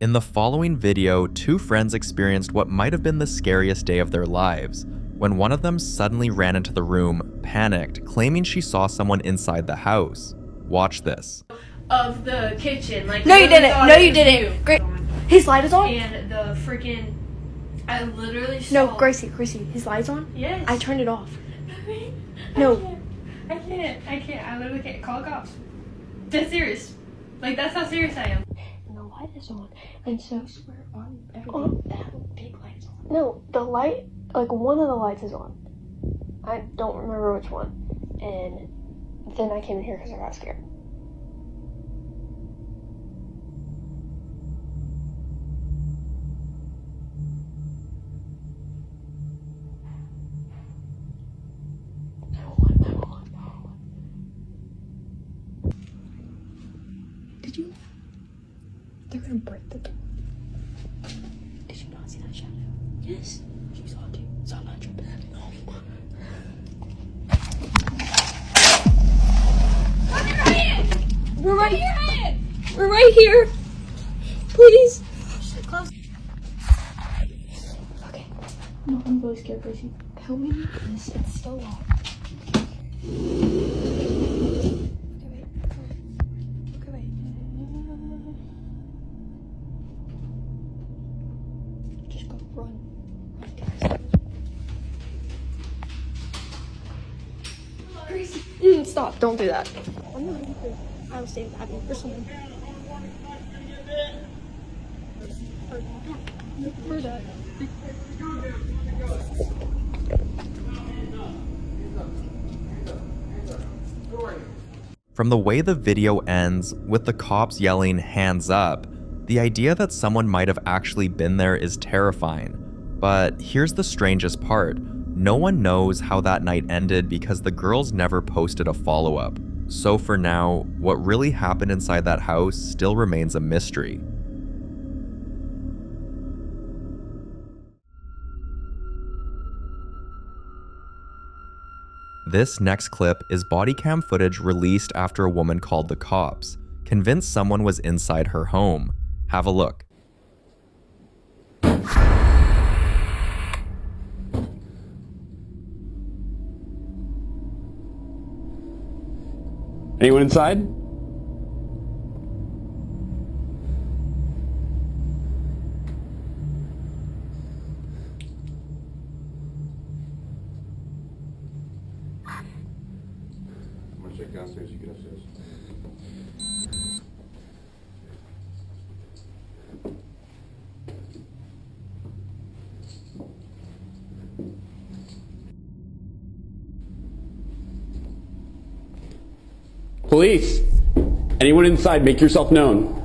In the following video, two friends experienced what might have been the scariest day of their lives, when one of them suddenly ran into the room, panicked, claiming she saw someone inside the house. Watch this. Of the kitchen, like no, you didn't. No, you didn't. Great. His light is on. And the freaking, I literally saw. No, Gracie, his light's on. Yes. I turned it off. No. I can't. I literally can't call the cops. Dead serious. Like that's how serious I am. And the light is on, and so swear on everything. That big light's on. No, the light, like one of the lights is on. I don't remember which one. And then I came in here because I got scared. Did you? They're gonna break the door. Did you not see that shadow? Yes. You saw it too. Saw not your bed. No. We're right here. We're right here. Please. Close. Okay. No, I'm really scared, Gracie. Help me with this. It's still locked. Run. Gracie. Stop. Don't do that. I'm not ready for I was staying happy for someone. Where's that? From the way the video ends, with the cops yelling, "Hands up," the idea that someone might have actually been there is terrifying. But here's the strangest part. No one knows how that night ended because the girls never posted a follow-up. So for now, what really happened inside that house still remains a mystery. This next clip is body cam footage released after a woman called the cops, convinced someone was inside her home. Have a look. Anyone inside? I'm gonna check downstairs, you get upstairs. Police! Anyone inside, make yourself known.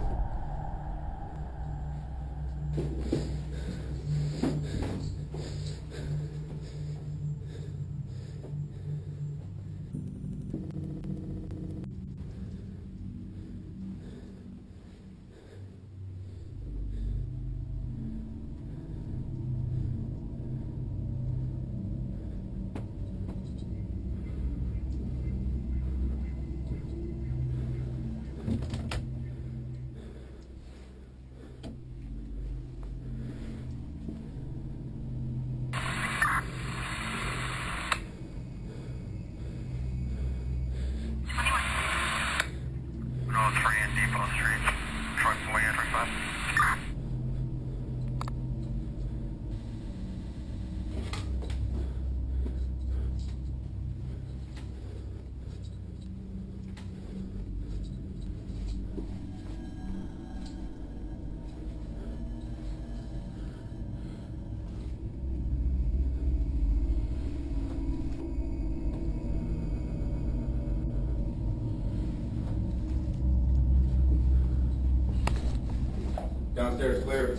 Downstairs, clear.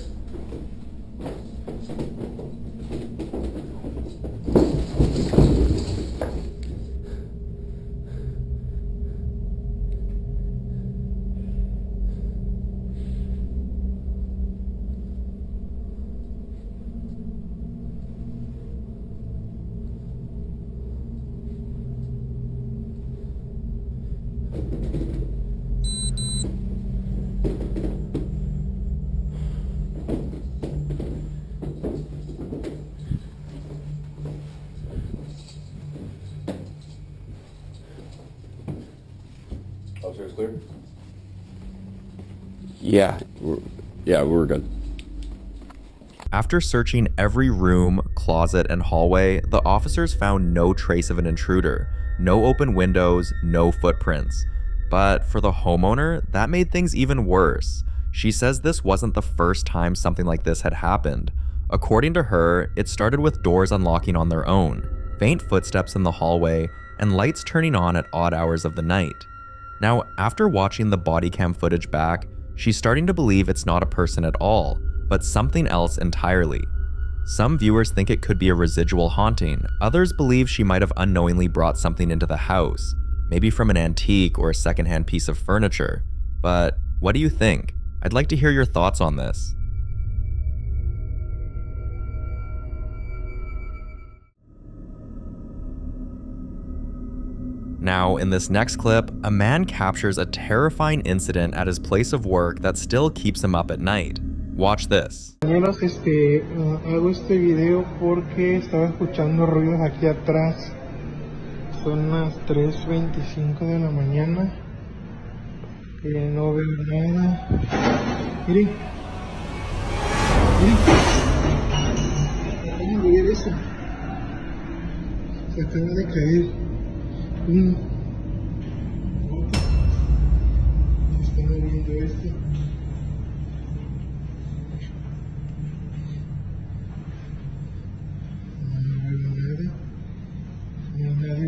Yeah, we're good. After searching every room, closet, and hallway, the officers found no trace of an intruder, no open windows, no footprints. But for the homeowner, that made things even worse. She says this wasn't the first time something like this had happened. According to her, it started with doors unlocking on their own, faint footsteps in the hallway, and lights turning on at odd hours of the night. Now, after watching the body cam footage back, she's starting to believe it's not a person at all, but something else entirely. Some viewers think it could be a residual haunting, others believe she might have unknowingly brought something into the house, maybe from an antique or a secondhand piece of furniture. But what do you think? I'd like to hear your thoughts on this. Now, in this next clip, a man captures a terrifying incident at his place of work that still keeps him up at night. Watch this. Compañeros, hago este video porque estaba escuchando ruidos aquí atrás. Son las 3:25 de la mañana. No veo nada. Miren. Miren. Miren eso. Se acaba de caer. Se está moviendo esto.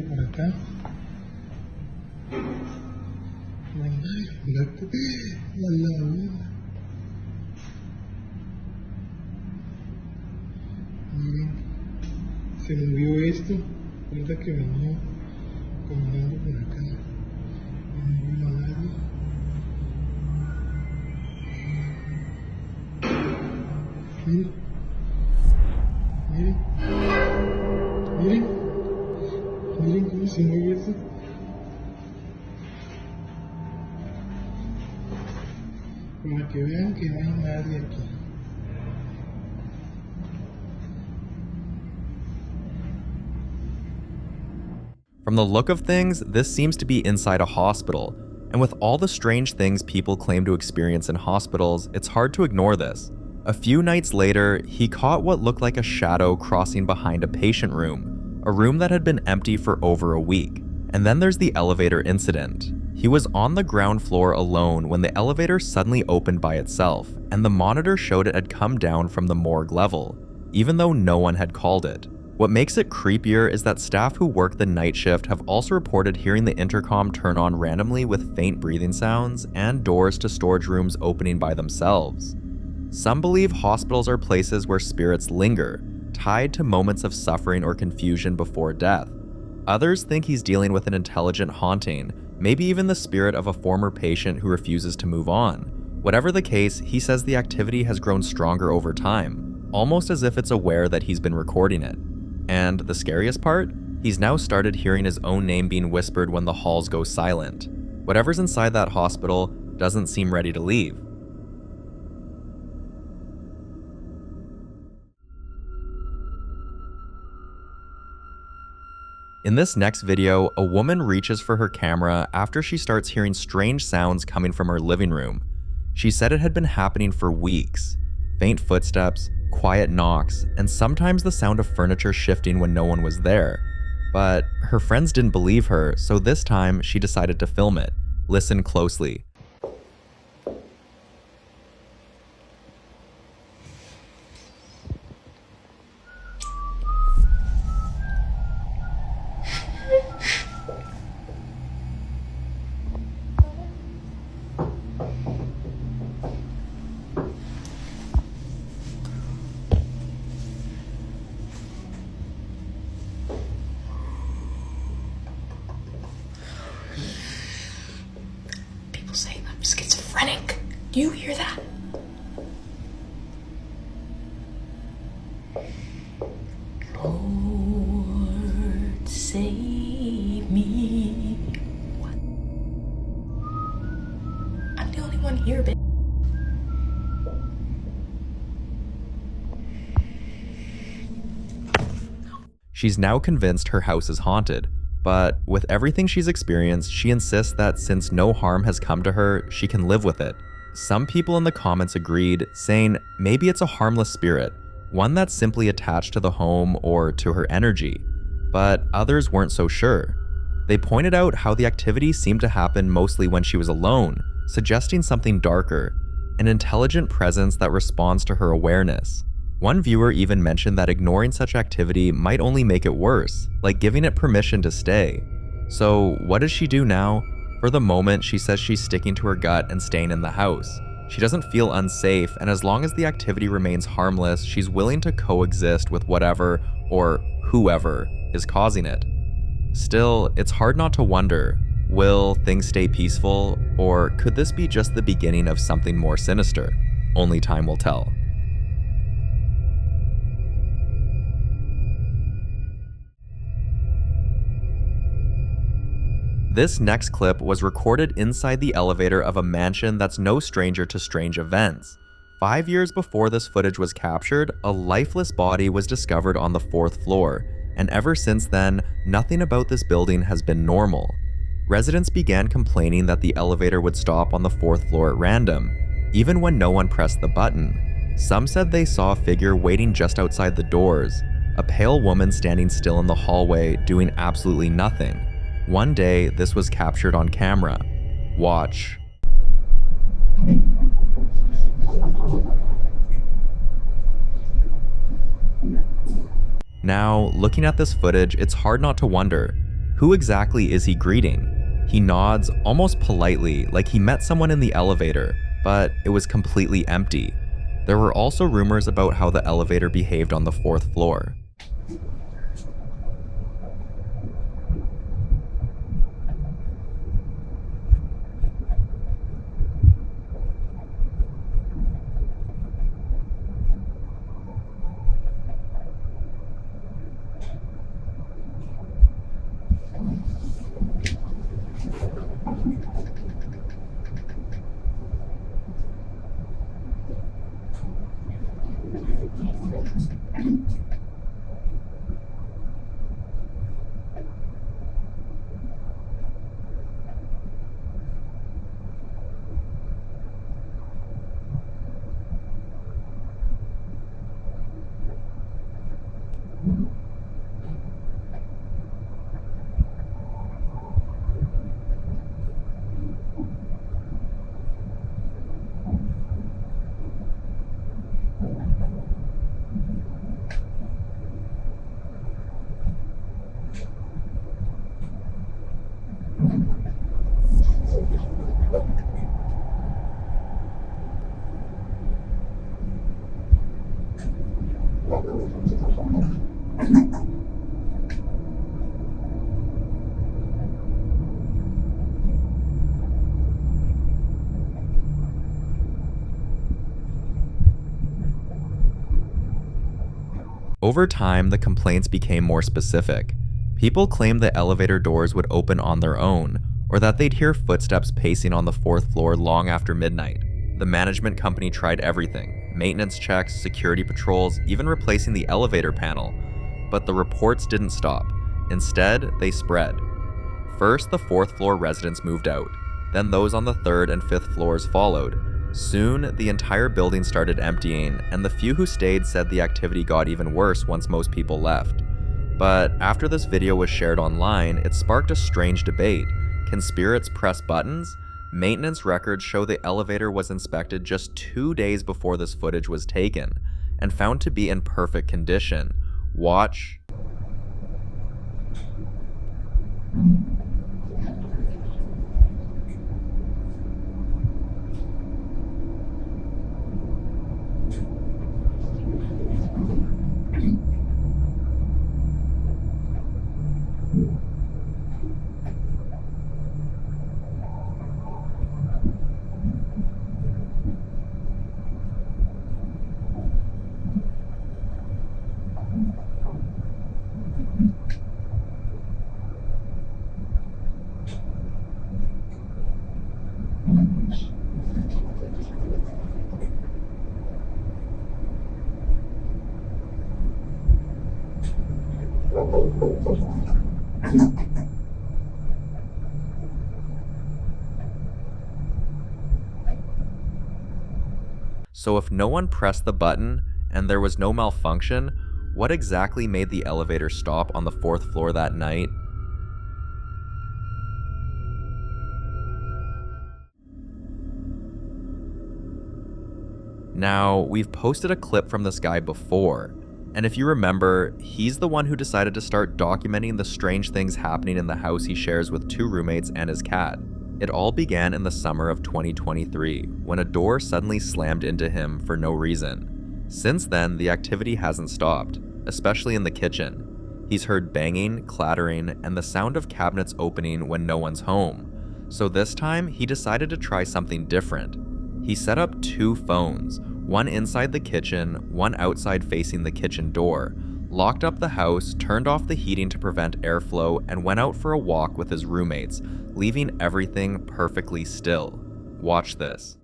Por acá. Miren, se movió esto. Ahorita que venía caminando por acá. No veo a nadie. Miren. Miren. Miren. Miren cómo se mueve eso. Para que vean que no hay nadie aquí. From the look of things, this seems to be inside a hospital. And with all the strange things people claim to experience in hospitals, it's hard to ignore this. A few nights later, he caught what looked like a shadow crossing behind a patient room, a room that had been empty for over a week. And then there's the elevator incident. He was on the ground floor alone when the elevator suddenly opened by itself, and the monitor showed it had come down from the morgue level, even though no one had called it. What makes it creepier is that staff who work the night shift have also reported hearing the intercom turn on randomly with faint breathing sounds and doors to storage rooms opening by themselves. Some believe hospitals are places where spirits linger, tied to moments of suffering or confusion before death. Others think he's dealing with an intelligent haunting, maybe even the spirit of a former patient who refuses to move on. Whatever the case, he says the activity has grown stronger over time, almost as if it's aware that he's been recording it. And the scariest part? He's now started hearing his own name being whispered when the halls go silent. Whatever's inside that hospital doesn't seem ready to leave. In this next video, a woman reaches for her camera after she starts hearing strange sounds coming from her living room. She said it had been happening for weeks. Faint footsteps, quiet knocks, and sometimes the sound of furniture shifting when no one was there. But her friends didn't believe her, so this time she decided to film it. Listen closely. Saying I'm schizophrenic. Do you hear that? Lord, save me. What? I'm the only one here, bitch. She's now convinced her house is haunted. But with everything she's experienced, she insists that since no harm has come to her, she can live with it. Some people in the comments agreed, saying maybe it's a harmless spirit, one that's simply attached to the home or to her energy, but others weren't so sure. They pointed out how the activity seemed to happen mostly when she was alone, suggesting something darker, an intelligent presence that responds to her awareness. One viewer even mentioned that ignoring such activity might only make it worse, like giving it permission to stay. So what does she do now? For the moment, she says she's sticking to her gut and staying in the house. She doesn't feel unsafe, and as long as the activity remains harmless, she's willing to coexist with whatever or whoever is causing it. Still, it's hard not to wonder, will things stay peaceful, or could this be just the beginning of something more sinister? Only time will tell. This next clip was recorded inside the elevator of a mansion that's no stranger to strange events. 5 years before this footage was captured, a lifeless body was discovered on the 4th floor, and ever since then, nothing about this building has been normal. Residents began complaining that the elevator would stop on the 4th floor at random, even when no one pressed the button. Some said they saw a figure waiting just outside the doors, a pale woman standing still in the hallway doing absolutely nothing. One day, this was captured on camera. Watch. Now, looking at this footage, it's hard not to wonder, who exactly is he greeting? He nods, almost politely, like he met someone in the elevator, but it was completely empty. There were also rumors about how the elevator behaved on the 4th floor. Over time, the complaints became more specific. People claimed the elevator doors would open on their own, or that they'd hear footsteps pacing on the 4th floor long after midnight. The management company tried everything: maintenance checks, security patrols, even replacing the elevator panel. But the reports didn't stop. Instead, they spread. First, the 4th floor residents moved out. Then those on the 3rd and 5th floors followed. Soon, the entire building started emptying, and the few who stayed said the activity got even worse once most people left. But after this video was shared online, it sparked a strange debate. Can spirits press buttons? Maintenance records show the elevator was inspected just 2 days before this footage was taken, and found to be in perfect condition. Watch. So if no one pressed the button and there was no malfunction, what exactly made the elevator stop on the 4th floor that night? Now, we've posted a clip from this guy before, and if you remember, he's the one who decided to start documenting the strange things happening in the house he shares with 2 roommates and his cat. It all began in the summer of 2023, when a door suddenly slammed into him for no reason. Since then, the activity hasn't stopped, especially in the kitchen. He's heard banging, clattering, and the sound of cabinets opening when no one's home. So this time, he decided to try something different. He set up 2 phones, one inside the kitchen, one outside facing the kitchen door, locked up the house, turned off the heating to prevent airflow, and went out for a walk with his roommates, leaving everything perfectly still. Watch this.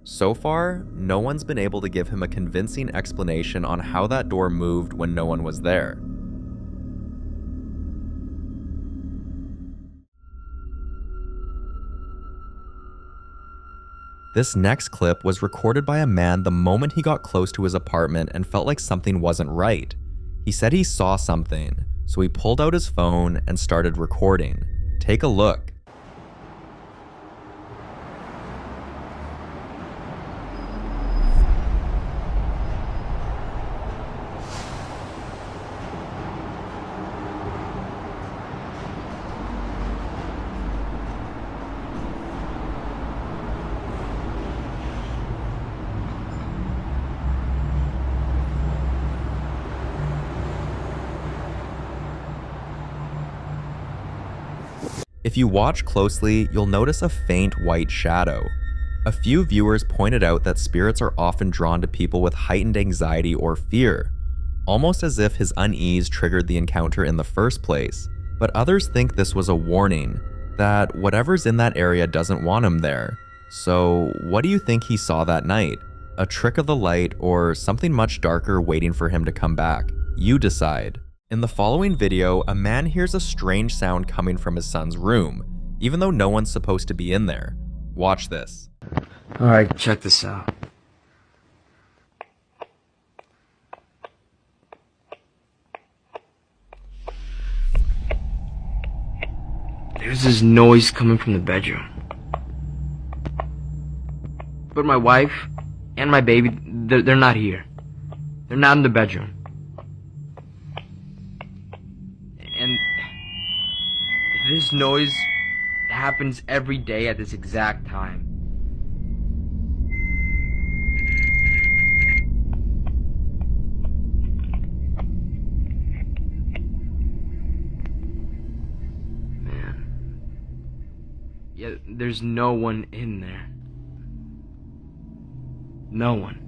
So far, no one's been able to give him a convincing explanation on how that door moved when no one was there. This next clip was recorded by a man the moment he got close to his apartment and felt like something wasn't right. He said he saw something, so he pulled out his phone and started recording. Take a look. If you watch closely, you'll notice a faint white shadow. A few viewers pointed out that spirits are often drawn to people with heightened anxiety or fear, almost as if his unease triggered the encounter in the first place. But others think this was a warning, that whatever's in that area doesn't want him there. So what do you think he saw that night? A trick of the light or something much darker waiting for him to come back? You decide. In the following video, a man hears a strange sound coming from his son's room, even though no one's supposed to be in there. Watch this. Alright, check this out. There's this noise coming from the bedroom. But my wife and my baby, they're not here. They're not in the bedroom. And this noise happens every day at this exact time. Man. Yeah, there's no one in there. No one.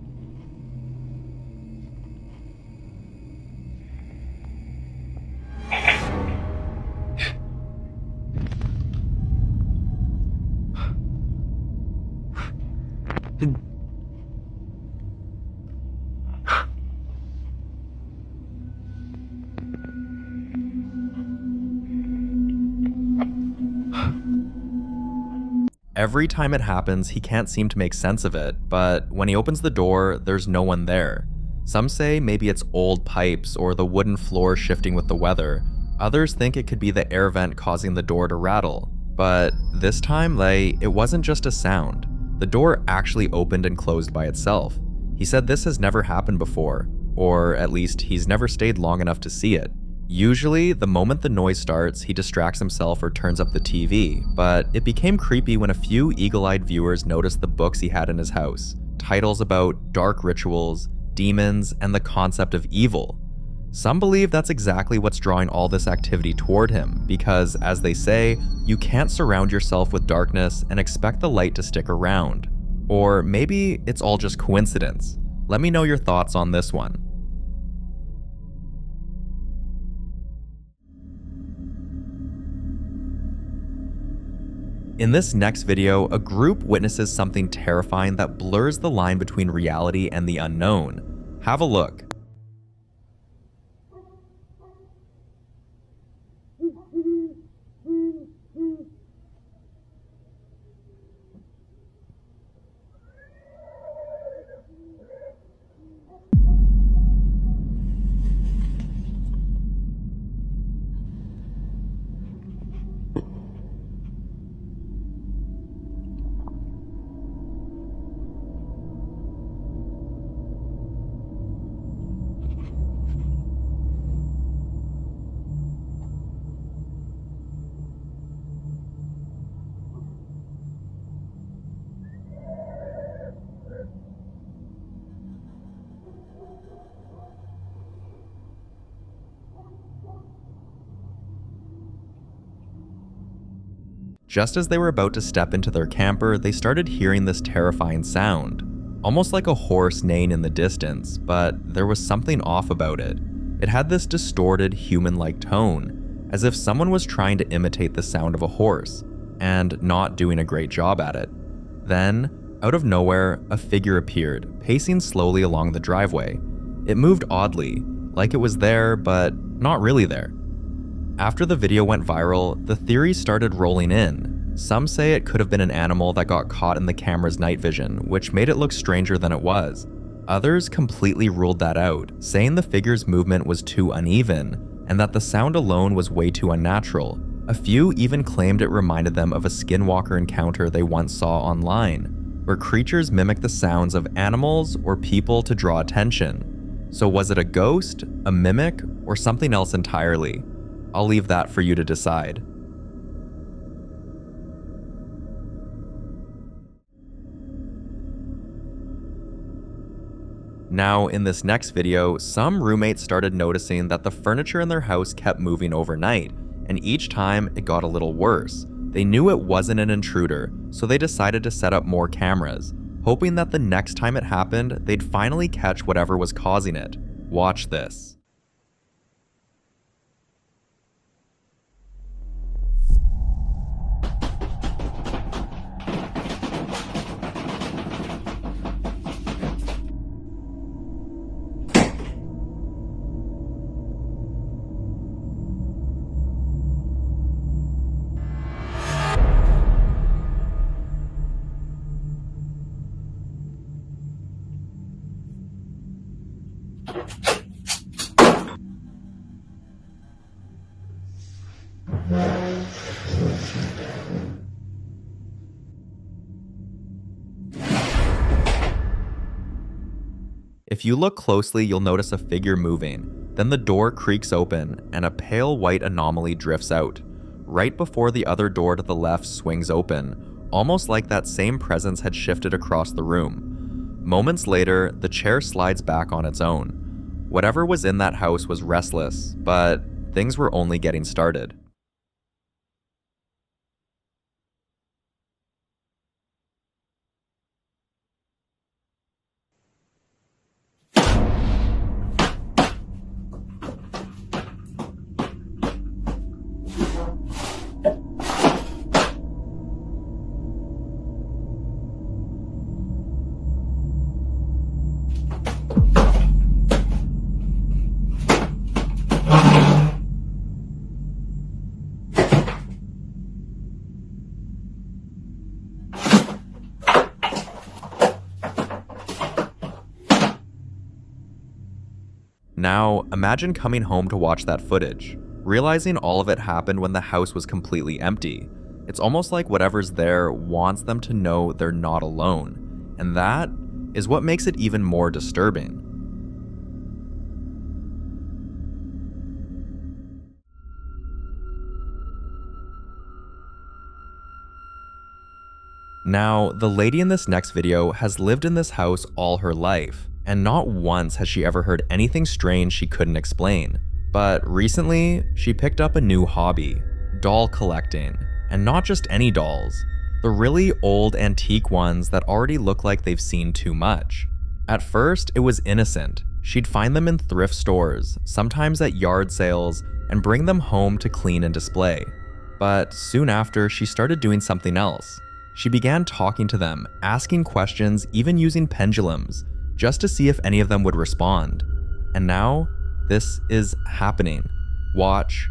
Every time it happens, he can't seem to make sense of it, but when he opens the door, there's no one there. Some say maybe it's old pipes or the wooden floor shifting with the weather. Others think it could be the air vent causing the door to rattle. But this time, it wasn't just a sound. The door actually opened and closed by itself. He said this has never happened before, or at least he's never stayed long enough to see it. Usually, the moment the noise starts, he distracts himself or turns up the TV, but it became creepy when a few eagle-eyed viewers noticed the books he had in his house, titles about dark rituals, demons, and the concept of evil. Some believe that's exactly what's drawing all this activity toward him, because, as they say, you can't surround yourself with darkness and expect the light to stick around. Or maybe it's all just coincidence. Let me know your thoughts on this one. In this next video, a group witnesses something terrifying that blurs the line between reality and the unknown. Have a look. Just as they were about to step into their camper, they started hearing this terrifying sound, almost like a horse neighing in the distance, but there was something off about it. It had this distorted, human-like tone, as if someone was trying to imitate the sound of a horse, and not doing a great job at it. Then, out of nowhere, a figure appeared, pacing slowly along the driveway. It moved oddly, like it was there, but not really there. After the video went viral, the theories started rolling in. Some say it could have been an animal that got caught in the camera's night vision, which made it look stranger than it was. Others completely ruled that out, saying the figure's movement was too uneven, and that the sound alone was way too unnatural. A few even claimed it reminded them of a skinwalker encounter they once saw online, where creatures mimic the sounds of animals or people to draw attention. So was it a ghost, a mimic, or something else entirely? I'll leave that for you to decide. Now, in this next video, some roommates started noticing that the furniture in their house kept moving overnight, and each time it got a little worse. They knew it wasn't an intruder, so they decided to set up more cameras, hoping that the next time it happened, they'd finally catch whatever was causing it. Watch this. If you look closely, you'll notice a figure moving. Then the door creaks open, and a pale white anomaly drifts out, right before the other door to the left swings open, almost like that same presence had shifted across the room. Moments later, the chair slides back on its own. Whatever was in that house was restless, but things were only getting started. Now, imagine coming home to watch that footage, realizing all of it happened when the house was completely empty. It's almost like whatever's there wants them to know they're not alone, and that is what makes it even more disturbing. Now, the lady in this next video has lived in this house all her life, and not once has she ever heard anything strange she couldn't explain. But recently, she picked up a new hobby, doll collecting, and not just any dolls, the really old antique ones that already look like they've seen too much. At first, it was innocent. She'd find them in thrift stores, sometimes at yard sales, and bring them home to clean and display. But soon after, she started doing something else. She began talking to them, asking questions, even using pendulums, just to see if any of them would respond. And now, this is happening. Watch.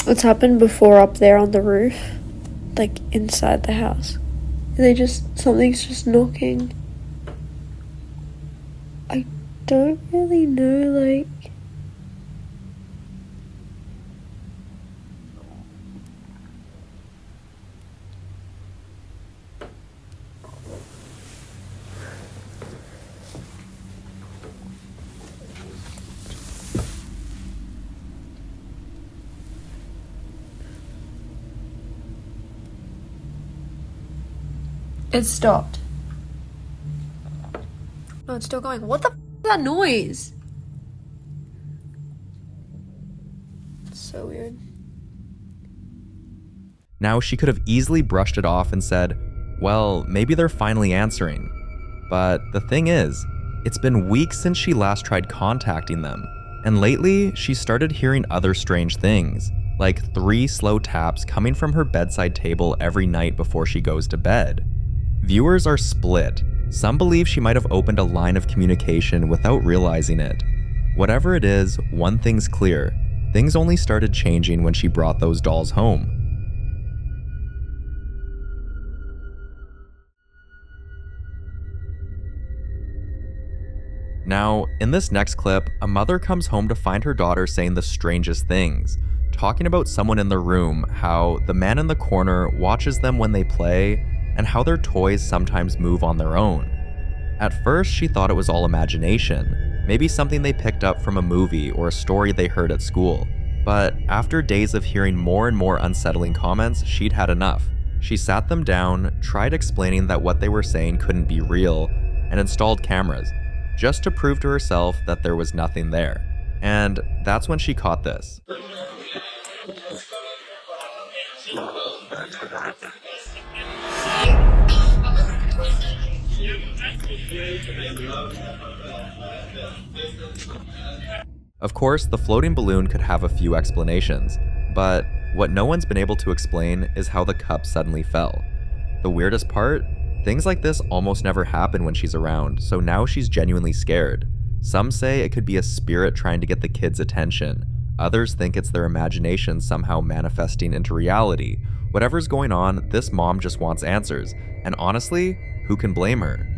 It's happened before up there on the roof, like inside the house. Something's just knocking. I don't really know, like... It stopped. No, it's still going. What the f is that noise? It's so weird. Now, she could have easily brushed it off and said, well, maybe they're finally answering. But the thing is, it's been weeks since she last tried contacting them, and lately, she started hearing other strange things, like 3 slow taps coming from her bedside table every night before she goes to bed. Viewers are split. Some believe she might have opened a line of communication without realizing it. Whatever it is, one thing's clear. Things only started changing when she brought those dolls home. Now, in this next clip, a mother comes home to find her daughter saying the strangest things, talking about someone in the room, how the man in the corner watches them when they play, and how their toys sometimes move on their own. At first, she thought it was all imagination, maybe something they picked up from a movie or a story they heard at school. But after days of hearing more and more unsettling comments, she'd had enough. She sat them down, tried explaining that what they were saying couldn't be real, and installed cameras, just to prove to herself that there was nothing there. And that's when she caught this. Of course, the floating balloon could have a few explanations, but what no one's been able to explain is how the cup suddenly fell. The weirdest part? Things like this almost never happen when she's around, so now she's genuinely scared. Some say it could be a spirit trying to get the kids' attention. Others think it's their imagination somehow manifesting into reality. Whatever's going on, this mom just wants answers, and honestly, who can blame her?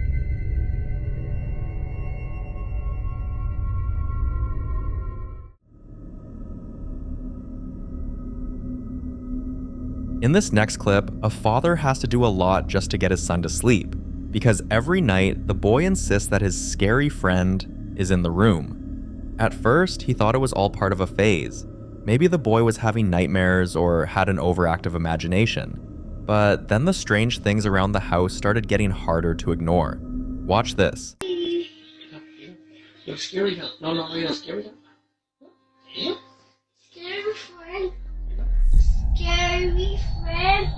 In this next clip, a father has to do a lot just to get his son to sleep, because every night, the boy insists that his scary friend is in the room. At first, he thought it was all part of a phase. Maybe the boy was having nightmares or had an overactive imagination. But then the strange things around the house started getting harder to ignore. Watch this. You're scary now. No, you're scary now. Yeah? Scary friend. Scary friend.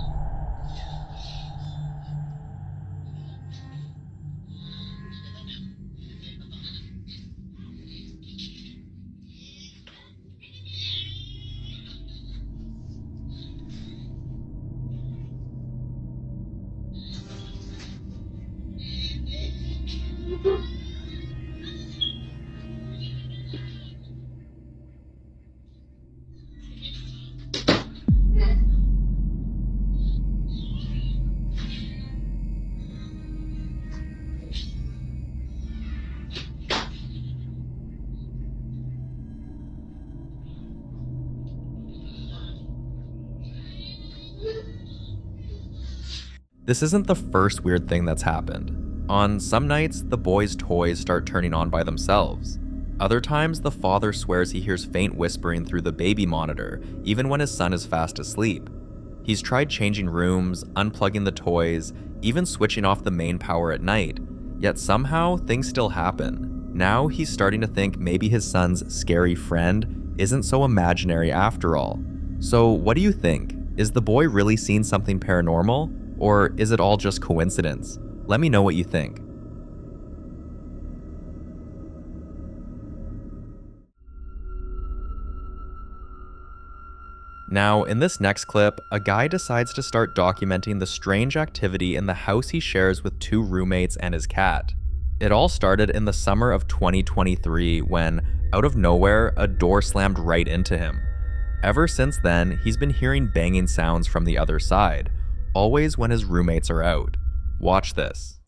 This isn't the first weird thing that's happened. On some nights, the boys' toys start turning on by themselves. Other times, the father swears he hears faint whispering through the baby monitor, even when his son is fast asleep. He's tried changing rooms, unplugging the toys, even switching off the main power at night, yet somehow things still happen. Now he's starting to think maybe his son's scary friend isn't so imaginary after all. So what do you think? Is the boy really seeing something paranormal? Or is it all just coincidence? Let me know what you think. Now, in this next clip, a guy decides to start documenting the strange activity in the house he shares with 2 roommates and his cat. It all started in the summer of 2023 when, out of nowhere, a door slammed right into him. Ever since then, he's been hearing banging sounds from the other side, always when his roommates are out. Watch this.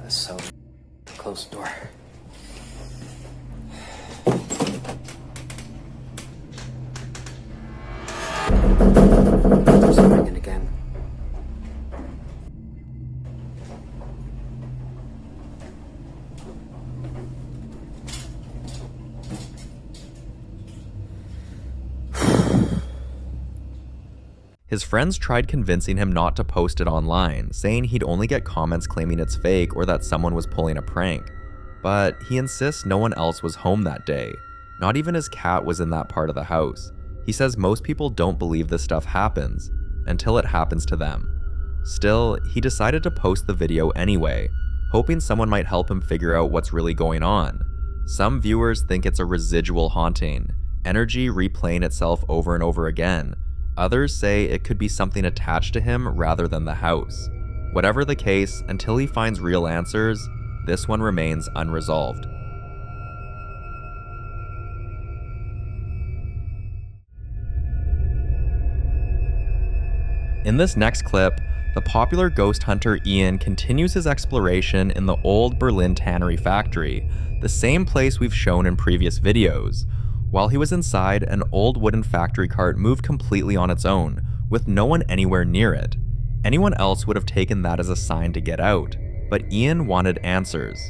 So, close the door. It's ringing again. His friends tried convincing him not to post it online, saying he'd only get comments claiming it's fake or that someone was pulling a prank. But he insists no one else was home that day. Not even his cat was in that part of the house. He says most people don't believe this stuff happens, until it happens to them. Still, he decided to post the video anyway, hoping someone might help him figure out what's really going on. Some viewers think it's a residual haunting, energy replaying itself over and over again. Others say it could be something attached to him rather than the house. Whatever the case, until he finds real answers, this one remains unresolved. In this next clip, the popular ghost hunter Ian continues his exploration in the old Berlin tannery factory, the same place we've shown in previous videos. While he was inside, an old wooden factory cart moved completely on its own, with no one anywhere near it. Anyone else would have taken that as a sign to get out, but Ian wanted answers.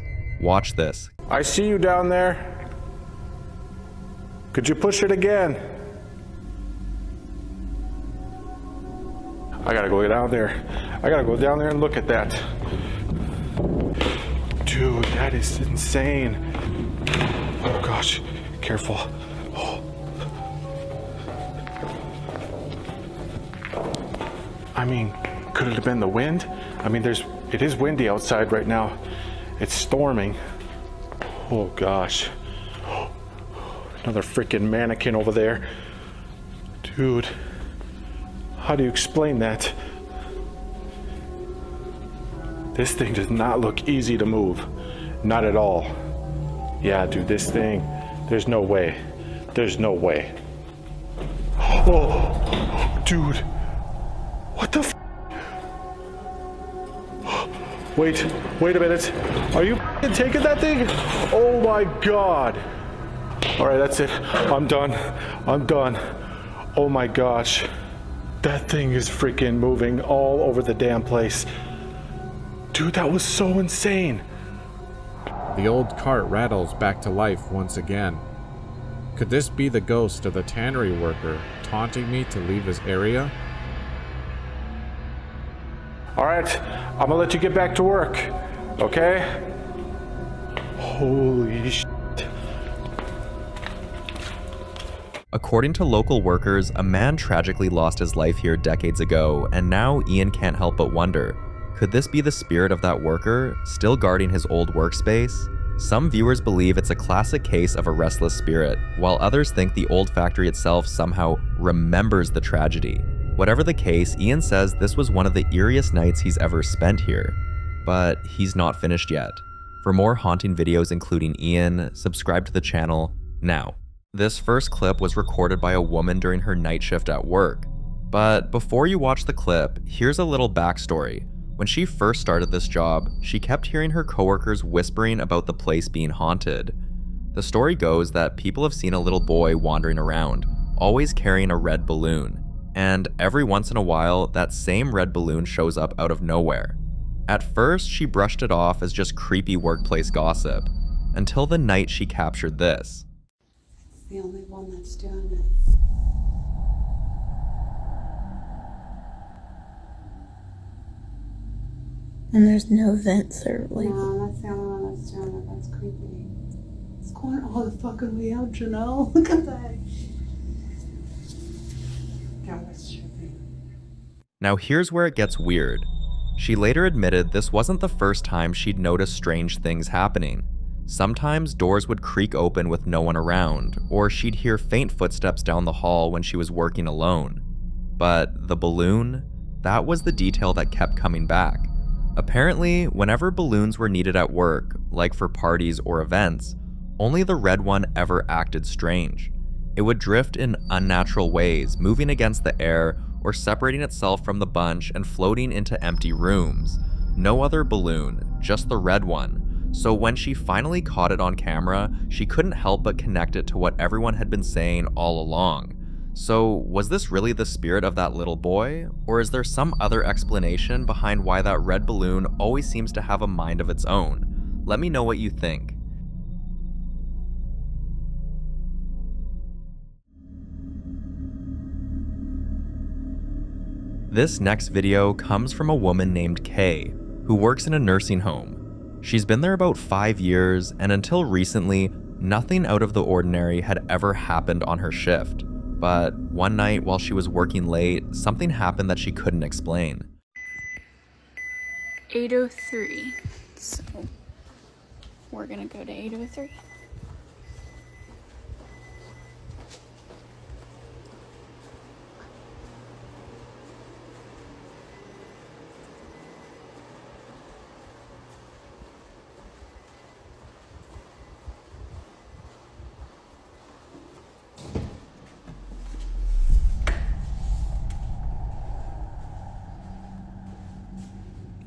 Watch this. I see you down there. Could you push it again? I gotta go down there. I gotta go down there and look at that. Dude, that is insane. Oh gosh, careful. Oh. I mean, could it have been the wind? I mean, it is windy outside right now. It's storming. Oh gosh. Another freaking mannequin over there. Dude, how do you explain that? This thing does not look easy to move. Not at all. Yeah, dude, this thing, there's no way. There's no way. Oh, dude. What the f? Wait a minute. Are you taking that thing? Oh my God. All right, that's it. I'm done. Oh my gosh. That thing is freaking moving all over the damn place. Dude, that was so insane. The old cart rattles back to life once again. Could this be the ghost of the tannery worker taunting me to leave his area? All right, I'm gonna let you get back to work, okay? Holy shit. According to local workers, a man tragically lost his life here decades ago, and now Ian can't help but wonder, could this be the spirit of that worker, still guarding his old workspace? Some viewers believe it's a classic case of a restless spirit, while others think the old factory itself somehow remembers the tragedy. Whatever the case, Ian says this was one of the eeriest nights he's ever spent here. But he's not finished yet. For more haunting videos including Ian, subscribe to the channel now. This first clip was recorded by a woman during her night shift at work. But before you watch the clip, here's a little backstory. When she first started this job, she kept hearing her coworkers whispering about the place being haunted. The story goes that people have seen a little boy wandering around, always carrying a red balloon. And every once in a while, that same red balloon shows up out of nowhere. At first, she brushed it off as just creepy workplace gossip, until the night she captured this. The only one that's doing it. And there's no vents or like. No, that's the only one that's doing it. That's creepy. It's going all the fucking way out, Janelle. Look at that. God, that's trippy. Now here's where it gets weird. She later admitted this wasn't the first time she'd noticed strange things happening. Sometimes doors would creak open with no one around, or she'd hear faint footsteps down the hall when she was working alone. But the balloon, that was the detail that kept coming back. Apparently, whenever balloons were needed at work, like for parties or events, only the red one ever acted strange. It would drift in unnatural ways, moving against the air or separating itself from the bunch and floating into empty rooms. No other balloon, just the red one. So when she finally caught it on camera, she couldn't help but connect it to what everyone had been saying all along. So was this really the spirit of that little boy? Or is there some other explanation behind why that red balloon always seems to have a mind of its own? Let me know what you think. This next video comes from a woman named Kay, who works in a nursing home. She's been there about 5 years, and until recently, nothing out of the ordinary had ever happened on her shift. But one night while she was working late, something happened that she couldn't explain. 8:03. So we're gonna go to 8:03.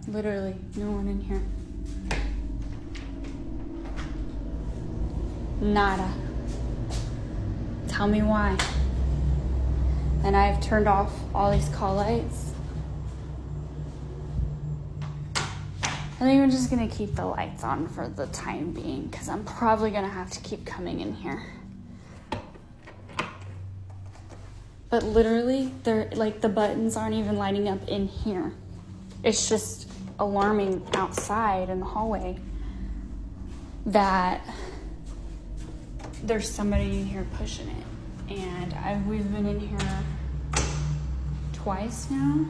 Literally, no one in here. Nada. Tell me why. And I've turned off all these call lights. I think I'm just gonna keep the lights on for the time being, because I'm probably gonna have to keep coming in here. But literally, they're like the buttons aren't even lighting up in here. It's just alarming outside in the hallway that there's somebody in here pushing it. And we've been in here twice now.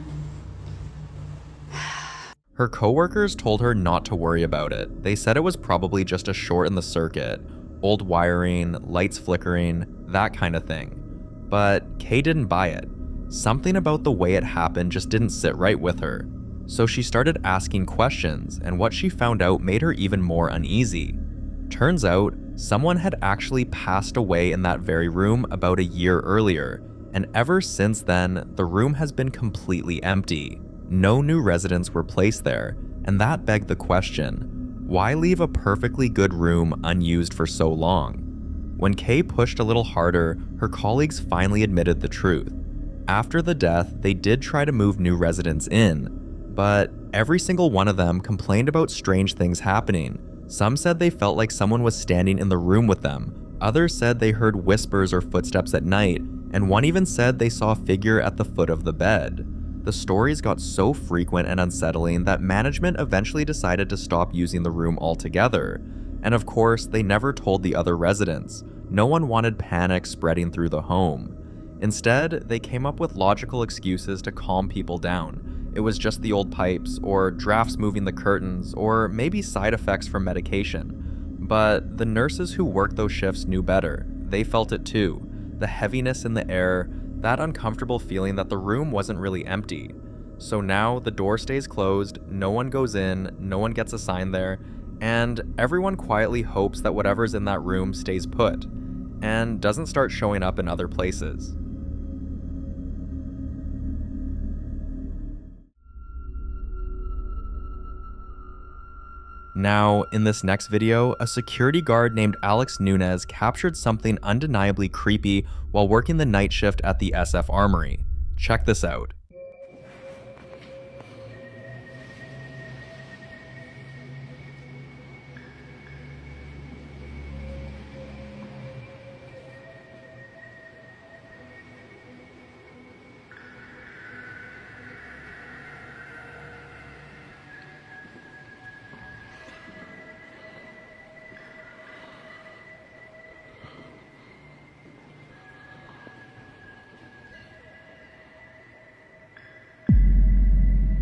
Her coworkers told her not to worry about it. They said it was probably just a short in the circuit, old wiring, lights flickering, that kind of thing. But Kay didn't buy it. Something about the way it happened just didn't sit right with her. So she started asking questions, and what she found out made her even more uneasy. Turns out, someone had actually passed away in that very room about a year earlier, and ever since then, the room has been completely empty. No new residents were placed there, and that begged the question, why leave a perfectly good room unused for so long? When Kay pushed a little harder, her colleagues finally admitted the truth. After the death, they did try to move new residents in, but every single one of them complained about strange things happening. Some said they felt like someone was standing in the room with them. Others said they heard whispers or footsteps at night, and one even said they saw a figure at the foot of the bed. The stories got so frequent and unsettling that management eventually decided to stop using the room altogether. And of course, they never told the other residents. No one wanted panic spreading through the home. Instead, they came up with logical excuses to calm people down. It was just the old pipes, or drafts moving the curtains, or maybe side effects from medication. But the nurses who worked those shifts knew better. They felt it too. The heaviness in the air, that uncomfortable feeling that the room wasn't really empty. So now the door stays closed, no one goes in, no one gets assigned there, and everyone quietly hopes that whatever's in that room stays put, and doesn't start showing up in other places. Now, in this next video, a security guard named Alex Nunez captured something undeniably creepy while working the night shift at the SF Armory. Check this out.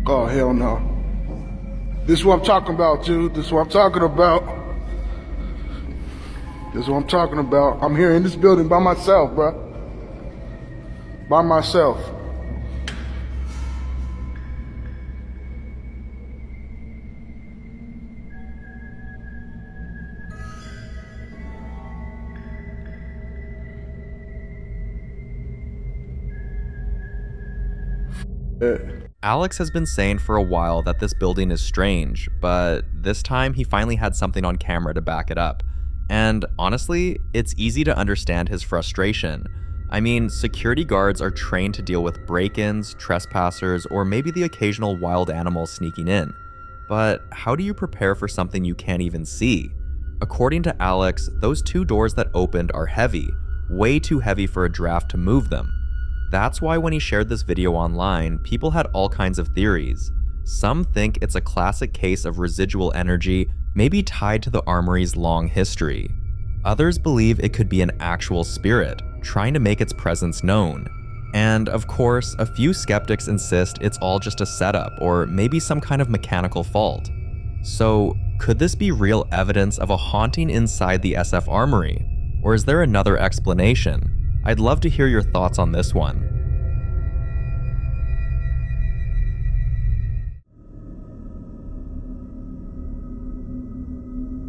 Oh, hell no. This is what I'm talking about, dude. This is what I'm talking about. This is what I'm talking about. I'm here in this building by myself, bro. By myself. Alex has been saying for a while that this building is strange, but this time he finally had something on camera to back it up. And honestly, it's easy to understand his frustration. I mean, security guards are trained to deal with break-ins, trespassers, or maybe the occasional wild animal sneaking in. But how do you prepare for something you can't even see? According to Alex, those two doors that opened are heavy, way too heavy for a draft to move them. That's why when he shared this video online, people had all kinds of theories. Some think it's a classic case of residual energy, maybe tied to the armory's long history. Others believe it could be an actual spirit, trying to make its presence known. And of course, a few skeptics insist it's all just a setup, or maybe some kind of mechanical fault. So, could this be real evidence of a haunting inside the SF Armory? Or is there another explanation? I'd love to hear your thoughts on this one.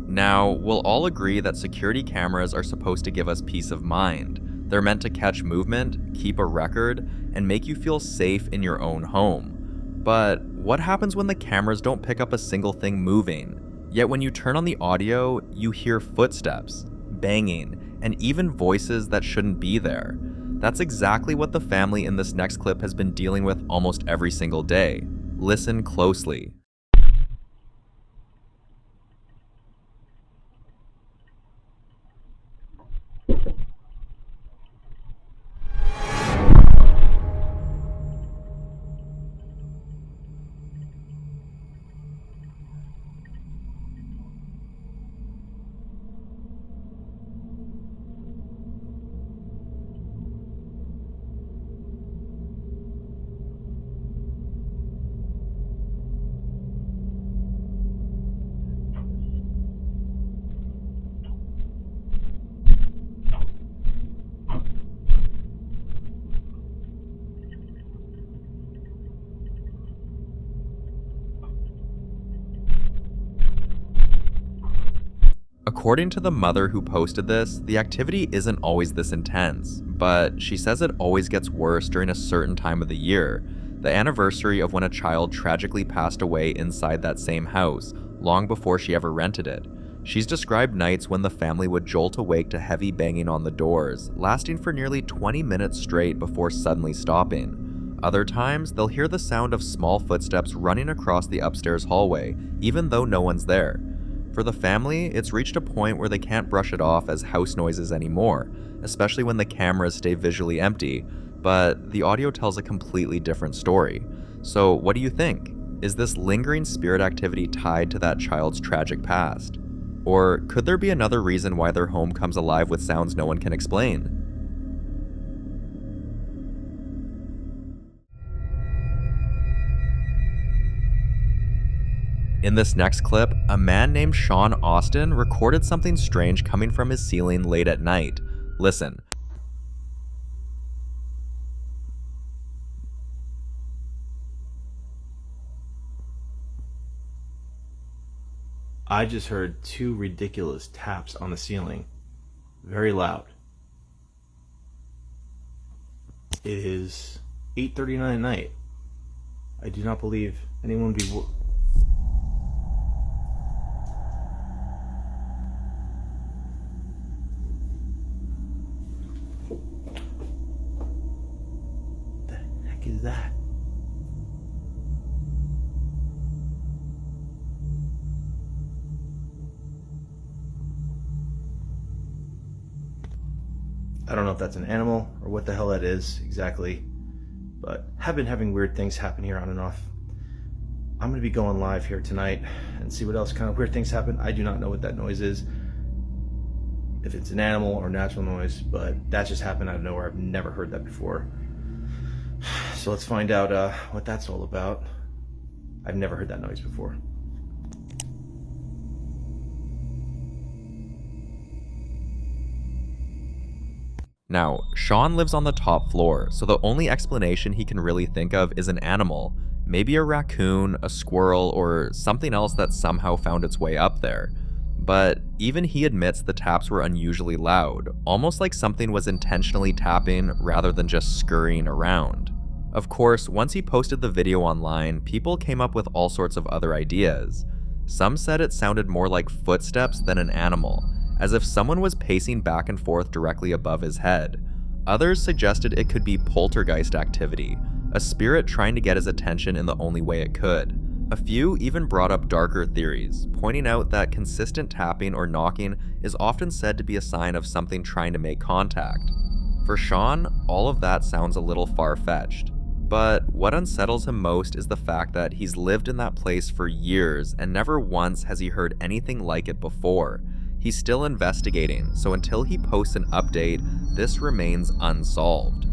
Now, we'll all agree that security cameras are supposed to give us peace of mind. They're meant to catch movement, keep a record, and make you feel safe in your own home. But what happens when the cameras don't pick up a single thing moving? Yet when you turn on the audio, you hear footsteps, banging, and even voices that shouldn't be there. That's exactly what the family in this next clip has been dealing with almost every single day. Listen closely. According to the mother who posted this, the activity isn't always this intense, but she says it always gets worse during a certain time of the year, the anniversary of when a child tragically passed away inside that same house, long before she ever rented it. She's described nights when the family would jolt awake to heavy banging on the doors, lasting for nearly 20 minutes straight before suddenly stopping. Other times, they'll hear the sound of small footsteps running across the upstairs hallway, even though no one's there. For the family, it's reached a point where they can't brush it off as house noises anymore, especially when the cameras stay visually empty, but the audio tells a completely different story. So what do you think? Is this lingering spirit activity tied to that child's tragic past? Or could there be another reason why their home comes alive with sounds no one can explain? In this next clip, a man named Sean Austin recorded something strange coming from his ceiling late at night. Listen. I just heard 2 ridiculous taps on the ceiling. Very loud. It is 8:39 at night. I do not believe anyone would be... What the heck is that? I don't know if that's an animal or what the hell that is exactly, but have been having weird things happen here on and off. I'm going to be going live here tonight and see what else kind of weird things happen. I do not know what that noise is, if it's an animal or natural noise, but that just happened out of nowhere. I've never heard that before. So let's find out what that's all about. I've never heard that noise before. Now, Sean lives on the top floor, so the only explanation he can really think of is an animal, maybe a raccoon, a squirrel, or something else that somehow found its way up there. But even he admits the taps were unusually loud, almost like something was intentionally tapping rather than just scurrying around. Of course, once he posted the video online, people came up with all sorts of other ideas. Some said it sounded more like footsteps than an animal, as if someone was pacing back and forth directly above his head. Others suggested it could be poltergeist activity, a spirit trying to get his attention in the only way it could. A few even brought up darker theories, pointing out that consistent tapping or knocking is often said to be a sign of something trying to make contact. For Sean, all of that sounds a little far-fetched. But what unsettles him most is the fact that he's lived in that place for years and never once has he heard anything like it before. He's still investigating, so until he posts an update, this remains unsolved.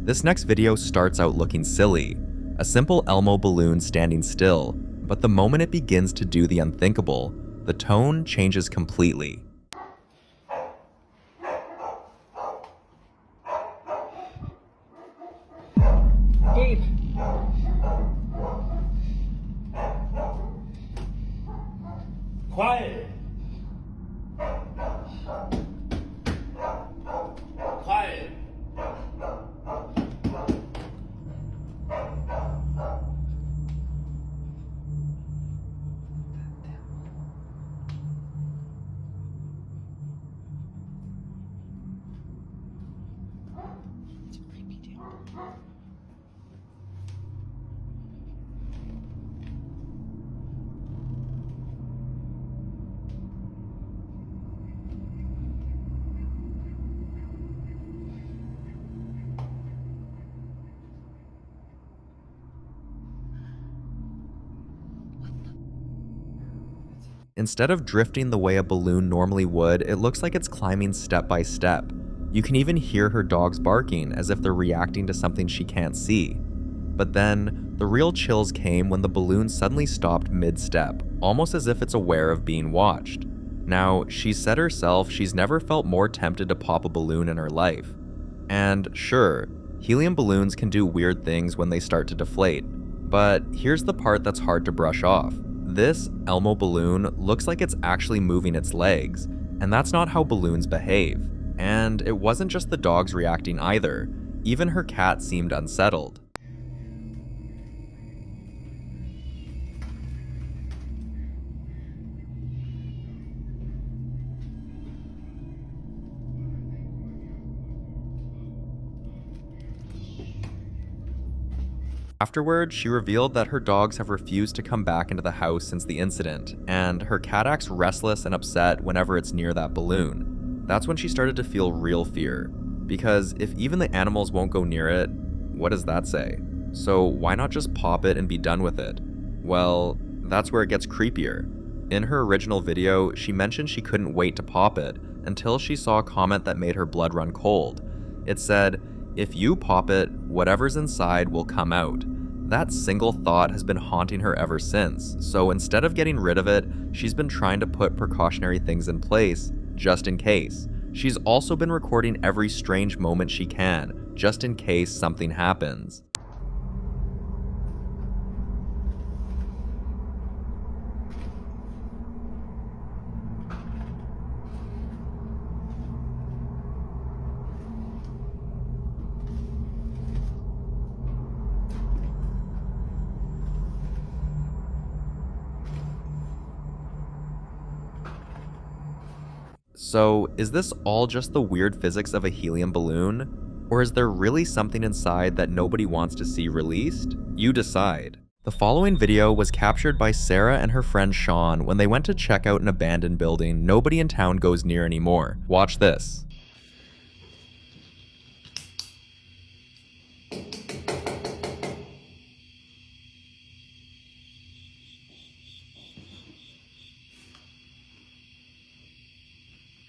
This next video starts out looking silly, a simple Elmo balloon standing still, but the moment it begins to do the unthinkable, the tone changes completely. Dave. Quiet. Quiet. Instead of drifting the way a balloon normally would, it looks like it's climbing step by step. You can even hear her dogs barking as if they're reacting to something she can't see. But then, the real chills came when the balloon suddenly stopped mid-step, almost as if it's aware of being watched. Now, she said herself she's never felt more tempted to pop a balloon in her life. And sure, helium balloons can do weird things when they start to deflate. But here's the part that's hard to brush off. This Elmo balloon looks like it's actually moving its legs, and that's not how balloons behave. And it wasn't just the dogs reacting either, even her cat seemed unsettled. Afterward, she revealed that her dogs have refused to come back into the house since the incident, and her cat acts restless and upset whenever it's near that balloon. That's when she started to feel real fear, because if even the animals won't go near it, what does that say? So why not just pop it and be done with it? Well, that's where it gets creepier. In her original video, she mentioned she couldn't wait to pop it until she saw a comment that made her blood run cold. It said, "If you pop it, whatever's inside will come out." That single thought has been haunting her ever since, so instead of getting rid of it, she's been trying to put precautionary things in place, just in case. She's also been recording every strange moment she can, just in case something happens. So, is this all just the weird physics of a helium balloon? Or is there really something inside that nobody wants to see released? You decide. The following video was captured by Sarah and her friend Sean when they went to check out an abandoned building nobody in town goes near anymore. Watch this.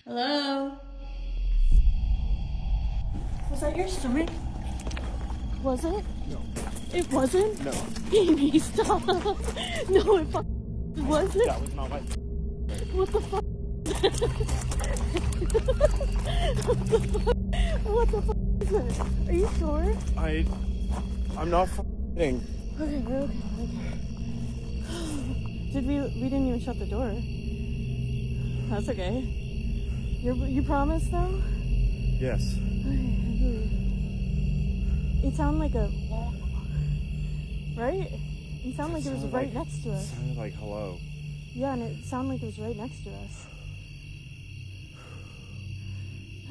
Hello? Was that your stomach? Was it? No. It wasn't? No. Baby, stop. No, it wasn't. That was not my What the fuck? What the fuck is it? Are you sure? I'm not kidding. Okay. We didn't even shut the door. That's okay. You promise though? Yes. It sounded like a... Right? It sounded like it was right next to us. It sounded like hello. Yeah, and it sounded like it was right next to us.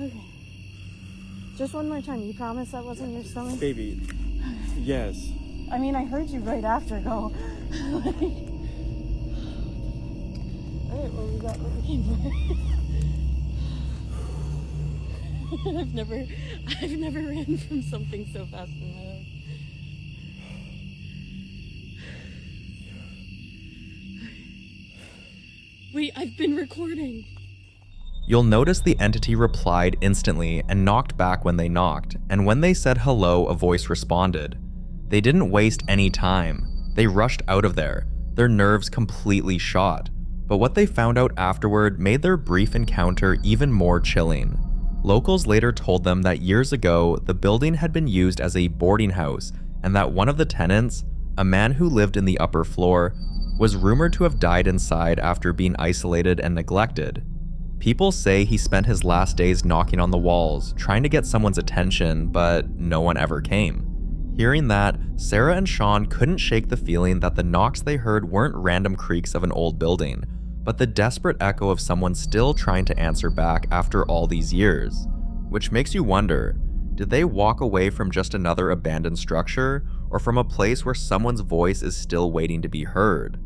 Okay. Just one more time. You promise that wasn't your stomach? Baby, yes. I mean, I heard you right after go. Alright, well, we got what we came for. I've never ran from something so fast in my life. Wait, I've been recording. You'll notice the entity replied instantly and knocked back when they knocked, and when they said hello, a voice responded. They didn't waste any time. They rushed out of there, their nerves completely shot. But what they found out afterward made their brief encounter even more chilling. Locals later told them that years ago, the building had been used as a boarding house, and that one of the tenants, a man who lived in the upper floor, was rumored to have died inside after being isolated and neglected. People say he spent his last days knocking on the walls, trying to get someone's attention, but no one ever came. Hearing that, Sarah and Sean couldn't shake the feeling that the knocks they heard weren't random creaks of an old building, but the desperate echo of someone still trying to answer back after all these years. Which makes you wonder, did they walk away from just another abandoned structure, or from a place where someone's voice is still waiting to be heard?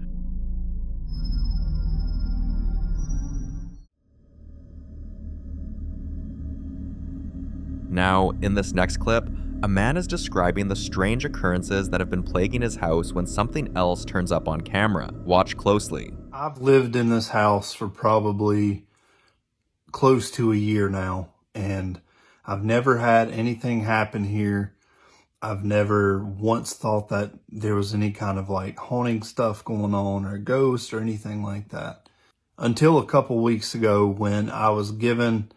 Now, in this next clip, a man is describing the strange occurrences that have been plaguing his house when something else turns up on camera. Watch closely. I've lived in this house for probably close to a year now, and I've never had anything happen here. I've never once thought that there was any kind of like haunting stuff going on or ghosts or anything like that. Until a couple weeks ago when I was given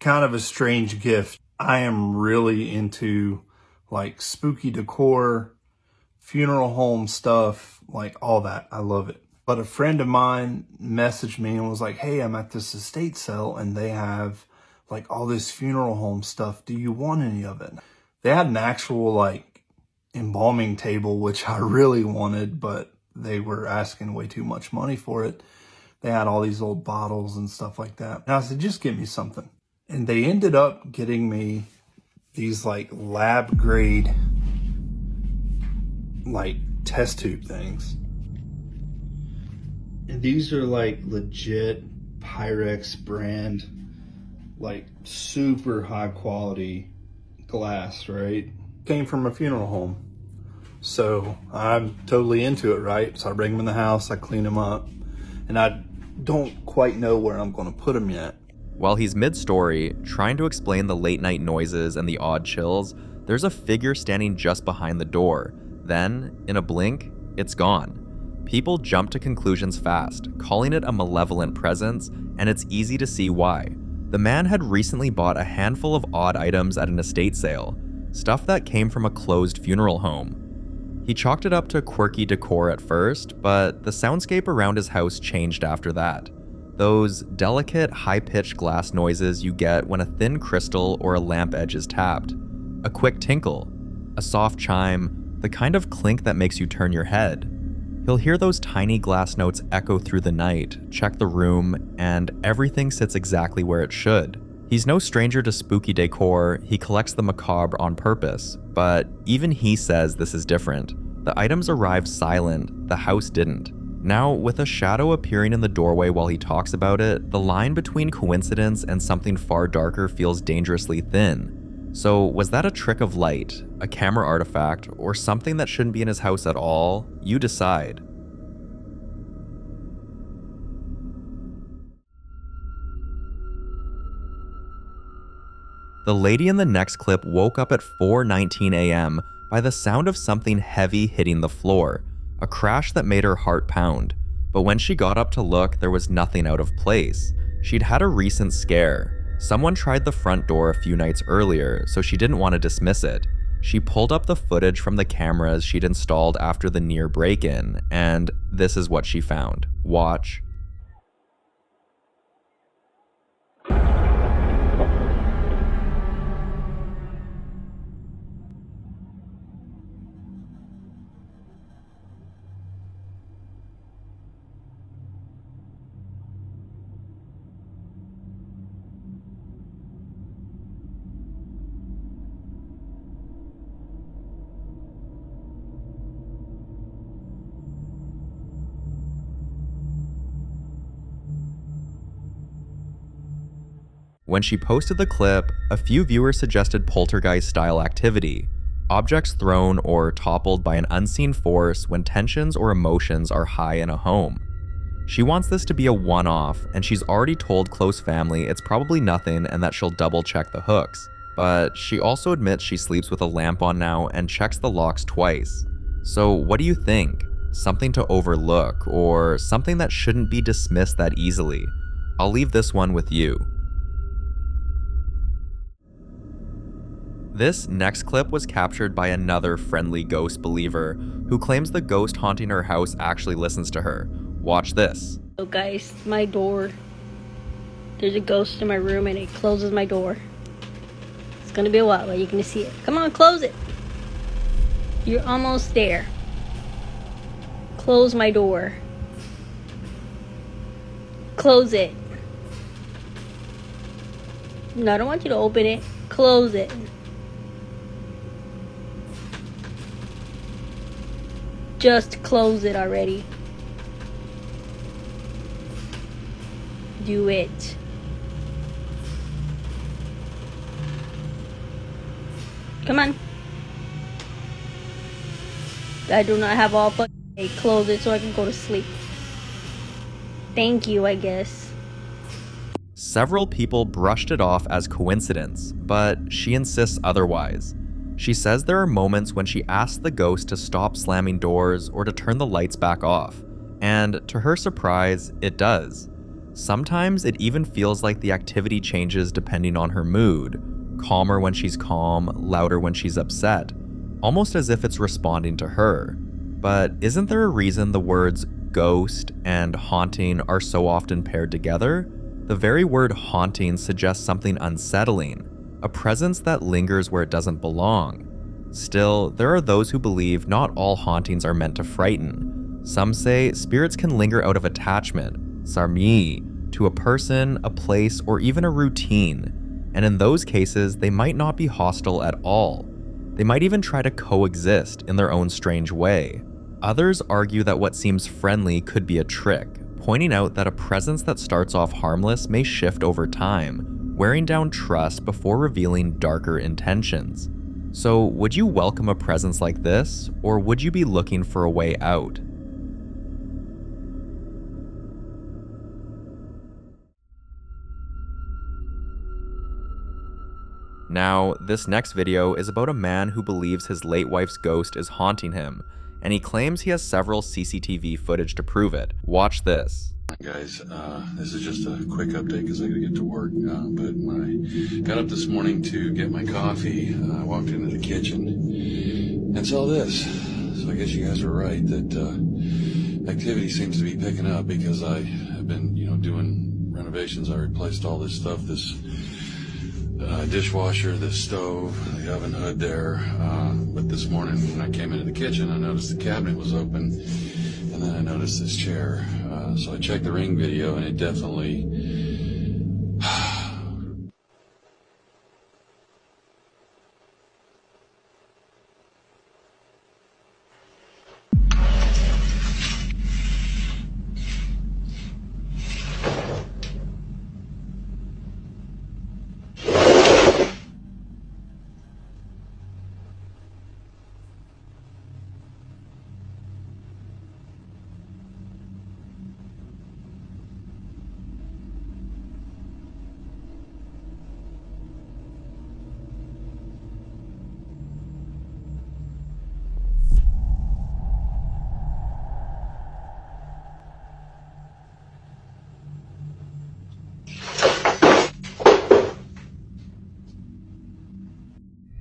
kind of a strange gift. I am really into like spooky decor, funeral home stuff, like all that. I love it. But a friend of mine messaged me and was like, hey, I'm at this estate sale and they have like all this funeral home stuff. Do you want any of it? They had an actual like embalming table, which I really wanted, but they were asking way too much money for it. They had all these old bottles and stuff like that. And I said, just give me something. And they ended up getting me these like lab grade like test tube things. And these are like legit Pyrex brand, like super high quality glass, right? Came from a funeral home. So I'm totally into it, right? So I bring them in the house, I clean them up, and I don't quite know where I'm going to put them yet. While he's mid-story, trying to explain the late-night noises and the odd chills, there's a figure standing just behind the door. Then, in a blink, it's gone. People jump to conclusions fast, calling it a malevolent presence, and it's easy to see why. The man had recently bought a handful of odd items at an estate sale. stuff that came from a closed funeral home. He chalked it up to quirky decor at first, but the soundscape around his house changed after that. Those delicate, high-pitched glass noises you get when a thin crystal or a lamp edge is tapped. A quick tinkle, a soft chime, the kind of clink that makes you turn your head. He'll hear those tiny glass notes echo through the night, check the room, and everything sits exactly where it should. He's no stranger to spooky decor, he collects the macabre on purpose, but even he says this is different. The items arrived silent, the house didn't. Now, with a shadow appearing in the doorway while he talks about it, the line between coincidence and something far darker feels dangerously thin. So, was that a trick of light, a camera artifact, or something that shouldn't be in his house at all? You decide. The lady in the next clip woke up at 4:19 a.m. by the sound of something heavy hitting the floor, a crash that made her heart pound. But when she got up to look, there was nothing out of place. She'd had a recent scare. Someone tried the front door a few nights earlier, so she didn't want to dismiss it. She pulled up the footage from the cameras she'd installed after the near break-in, and this is what she found. Watch. When she posted the clip, a few viewers suggested poltergeist-style activity, objects thrown or toppled by an unseen force when tensions or emotions are high in a home. She wants this to be a one-off, and she's already told close family it's probably nothing and that she'll double-check the hooks. But she also admits she sleeps with a lamp on now and checks the locks twice. So what do you think? Something to overlook, or something that shouldn't be dismissed that easily? I'll leave this one with you. This next clip was captured by another friendly ghost believer who claims the ghost haunting her house actually listens to her. Watch this. So guys, my door. There's a ghost in my room and it closes my door. It's gonna be a while, but you're gonna see it. Come on, close it. You're almost there. Close my door. Close it. No, I don't want you to open it. Close it. Just close it already. Do it. Come on. I do not have all fucking day. Close it so I can go to sleep. Thank you, I guess. Several people brushed it off as coincidence, but she insists otherwise. She says there are moments when she asks the ghost to stop slamming doors or to turn the lights back off, and to her surprise, it does. Sometimes it even feels like the activity changes depending on her mood, calmer when she's calm, louder when she's upset, almost as if it's responding to her. But isn't there a reason the words ghost and haunting are so often paired together? The very word haunting suggests something unsettling, a presence that lingers where it doesn't belong. Still, there are those who believe not all hauntings are meant to frighten. Some say spirits can linger out of attachment, sarmi, to a person, a place, or even a routine. And in those cases, they might not be hostile at all. They might even try to coexist in their own strange way. Others argue that what seems friendly could be a trick, pointing out that a presence that starts off harmless may shift over time, wearing down trust before revealing darker intentions. So, would you welcome a presence like this, or would you be looking for a way out? Now, this next video is about a man who believes his late wife's ghost is haunting him, and he claims he has several CCTV footage to prove it. Watch this. Guys, this is just a quick update because I gotta get to work. But when I got up this morning to get my coffee, I walked into the kitchen and saw this. So I guess you guys were right that activity seems to be picking up because I have been, doing renovations. I replaced all this stuff, this dishwasher, this stove, the oven hood there. But this morning when I came into the kitchen, I noticed the cabinet was open, and then I noticed this chair. So I checked the Ring video, and it definitely...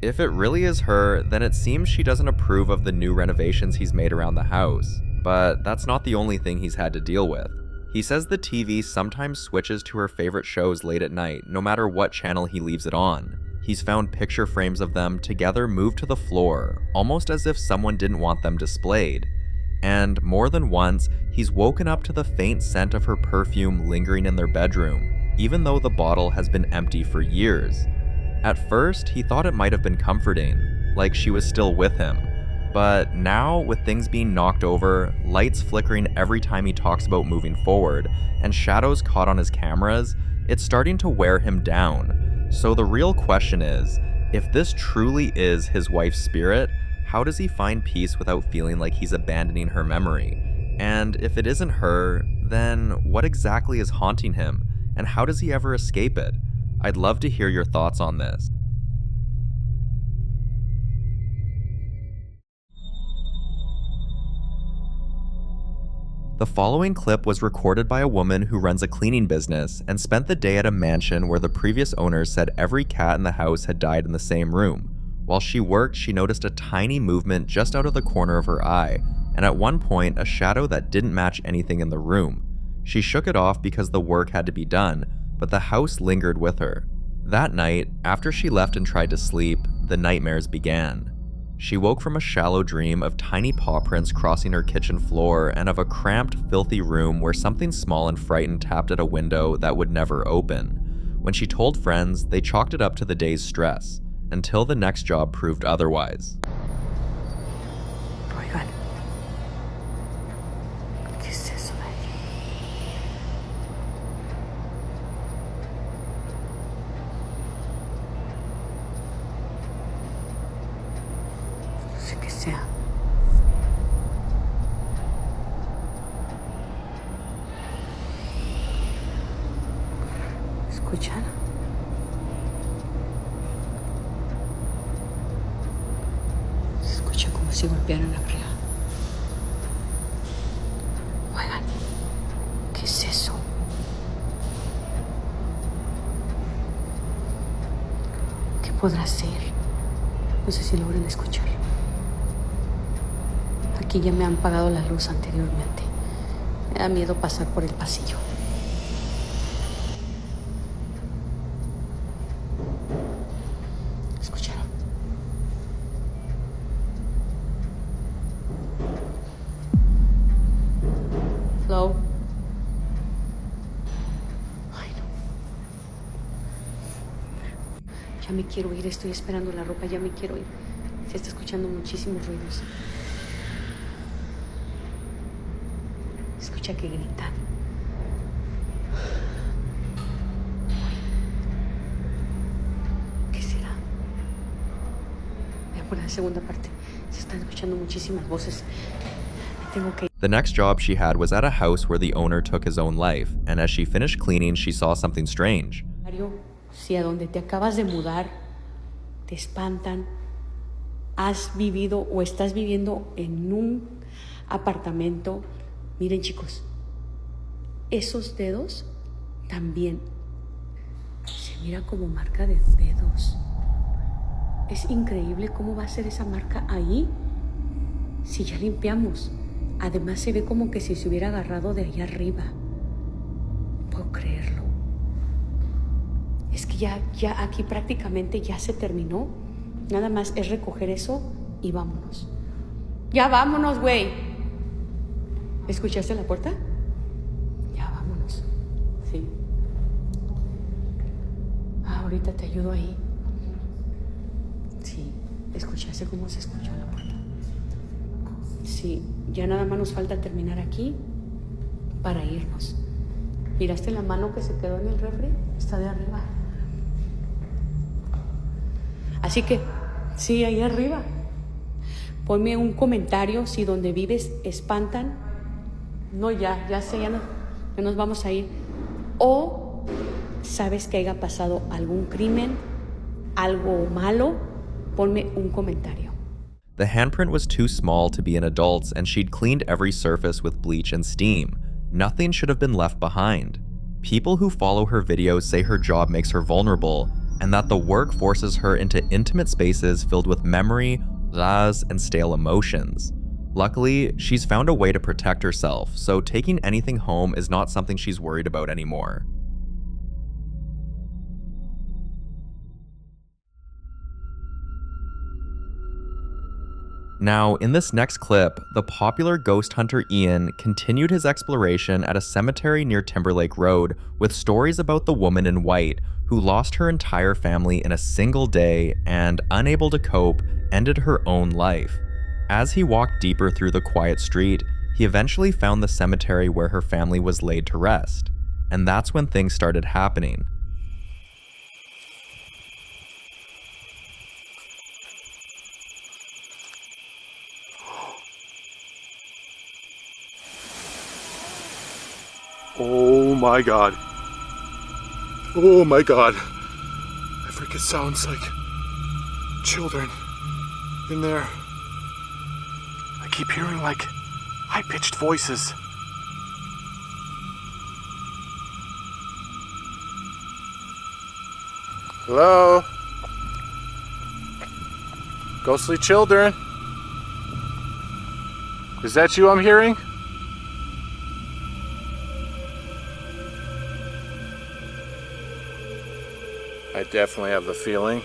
If it really is her, then it seems she doesn't approve of the new renovations he's made around the house. But that's not the only thing he's had to deal with. He says the TV sometimes switches to her favorite shows late at night, no matter what channel he leaves it on. He's found picture frames of them together moved to the floor, almost as if someone didn't want them displayed. And more than once, he's woken up to the faint scent of her perfume lingering in their bedroom, even though the bottle has been empty for years. At first, he thought it might have been comforting, like she was still with him. But now, with things being knocked over, lights flickering every time he talks about moving forward, and shadows caught on his cameras, it's starting to wear him down. So the real question is, if this truly is his wife's spirit, how does he find peace without feeling like he's abandoning her memory? And if it isn't her, then what exactly is haunting him, and how does he ever escape it? I'd love to hear your thoughts on this. The following clip was recorded by a woman who runs a cleaning business and spent the day at a mansion where the previous owners said every cat in the house had died in the same room. While she worked, she noticed a tiny movement just out of the corner of her eye, and at one point, a shadow that didn't match anything in the room. She shook it off because the work had to be done, but the house lingered with her. That night, after she left and tried to sleep, the nightmares began. She woke from a shallow dream of tiny paw prints crossing her kitchen floor and of a cramped, filthy room where something small and frightened tapped at a window that would never open. When she told friends, they chalked it up to the day's stress, until the next job proved otherwise. ¿Escuchan? Se escucha como si golpearan la pared. Oigan, ¿qué es eso? ¿Qué podrá ser? No sé si logran escuchar. Aquí ya me han apagado la luz anteriormente. Me da miedo pasar por el pasillo. Ya me quiero ir, estoy esperando la ropa, ya me quiero ir. Se está escuchando muchísimos ruidos. Escucha que gritan. ¿Qué será? Voy a poner la segunda parte. Se están escuchando muchísimas voces. Me tengo que ir. The next job she had was at a house where the owner took his own life, and as she finished cleaning, she saw something strange. Si a donde te acabas de mudar te espantan, has vivido o estás viviendo en un apartamento, miren chicos, esos dedos también se mira como marca de dedos. Es increíble cómo va a ser esa marca ahí si ya limpiamos. Además se ve como que si se hubiera agarrado de allá arriba. Puedo creerlo. Es que ya aquí prácticamente ya se terminó. Nada más es recoger eso y vámonos. Ya vámonos, güey. ¿Escuchaste la puerta? Ya vámonos. Sí. Ahorita te ayudo ahí. Sí. ¿Escuchaste cómo se escuchó la puerta? Sí. Ya nada más nos falta terminar aquí para irnos. ¿Miraste la mano que se quedó en el refri? Está de arriba. Así que, sí, ahí arriba. Ponme un comentario si donde vives espantan. No, ya sé, ya nos vamos a ir. O sabes que haya pasado algún crimen, algo malo, ponme un comentario. The handprint was too small to be an adult's, and she'd cleaned every surface with bleach and steam. Nothing should have been left behind. People who follow her videos say her job makes her vulnerable, and that the work forces her into intimate spaces filled with memory, lies, and stale emotions. Luckily, she's found a way to protect herself, so taking anything home is not something she's worried about anymore. Now, in this next clip, the popular ghost hunter Ian continued his exploration at a cemetery near Timberlake Road with stories about the woman in white who lost her entire family in a single day and, unable to cope, ended her own life. As he walked deeper through the quiet street, he eventually found the cemetery where her family was laid to rest. And that's when things started happening. Oh my god. Oh my god. I freaking sounds like children in there. I keep hearing like high-pitched voices. Hello? Ghostly children? Is that you I'm hearing? I definitely have the feeling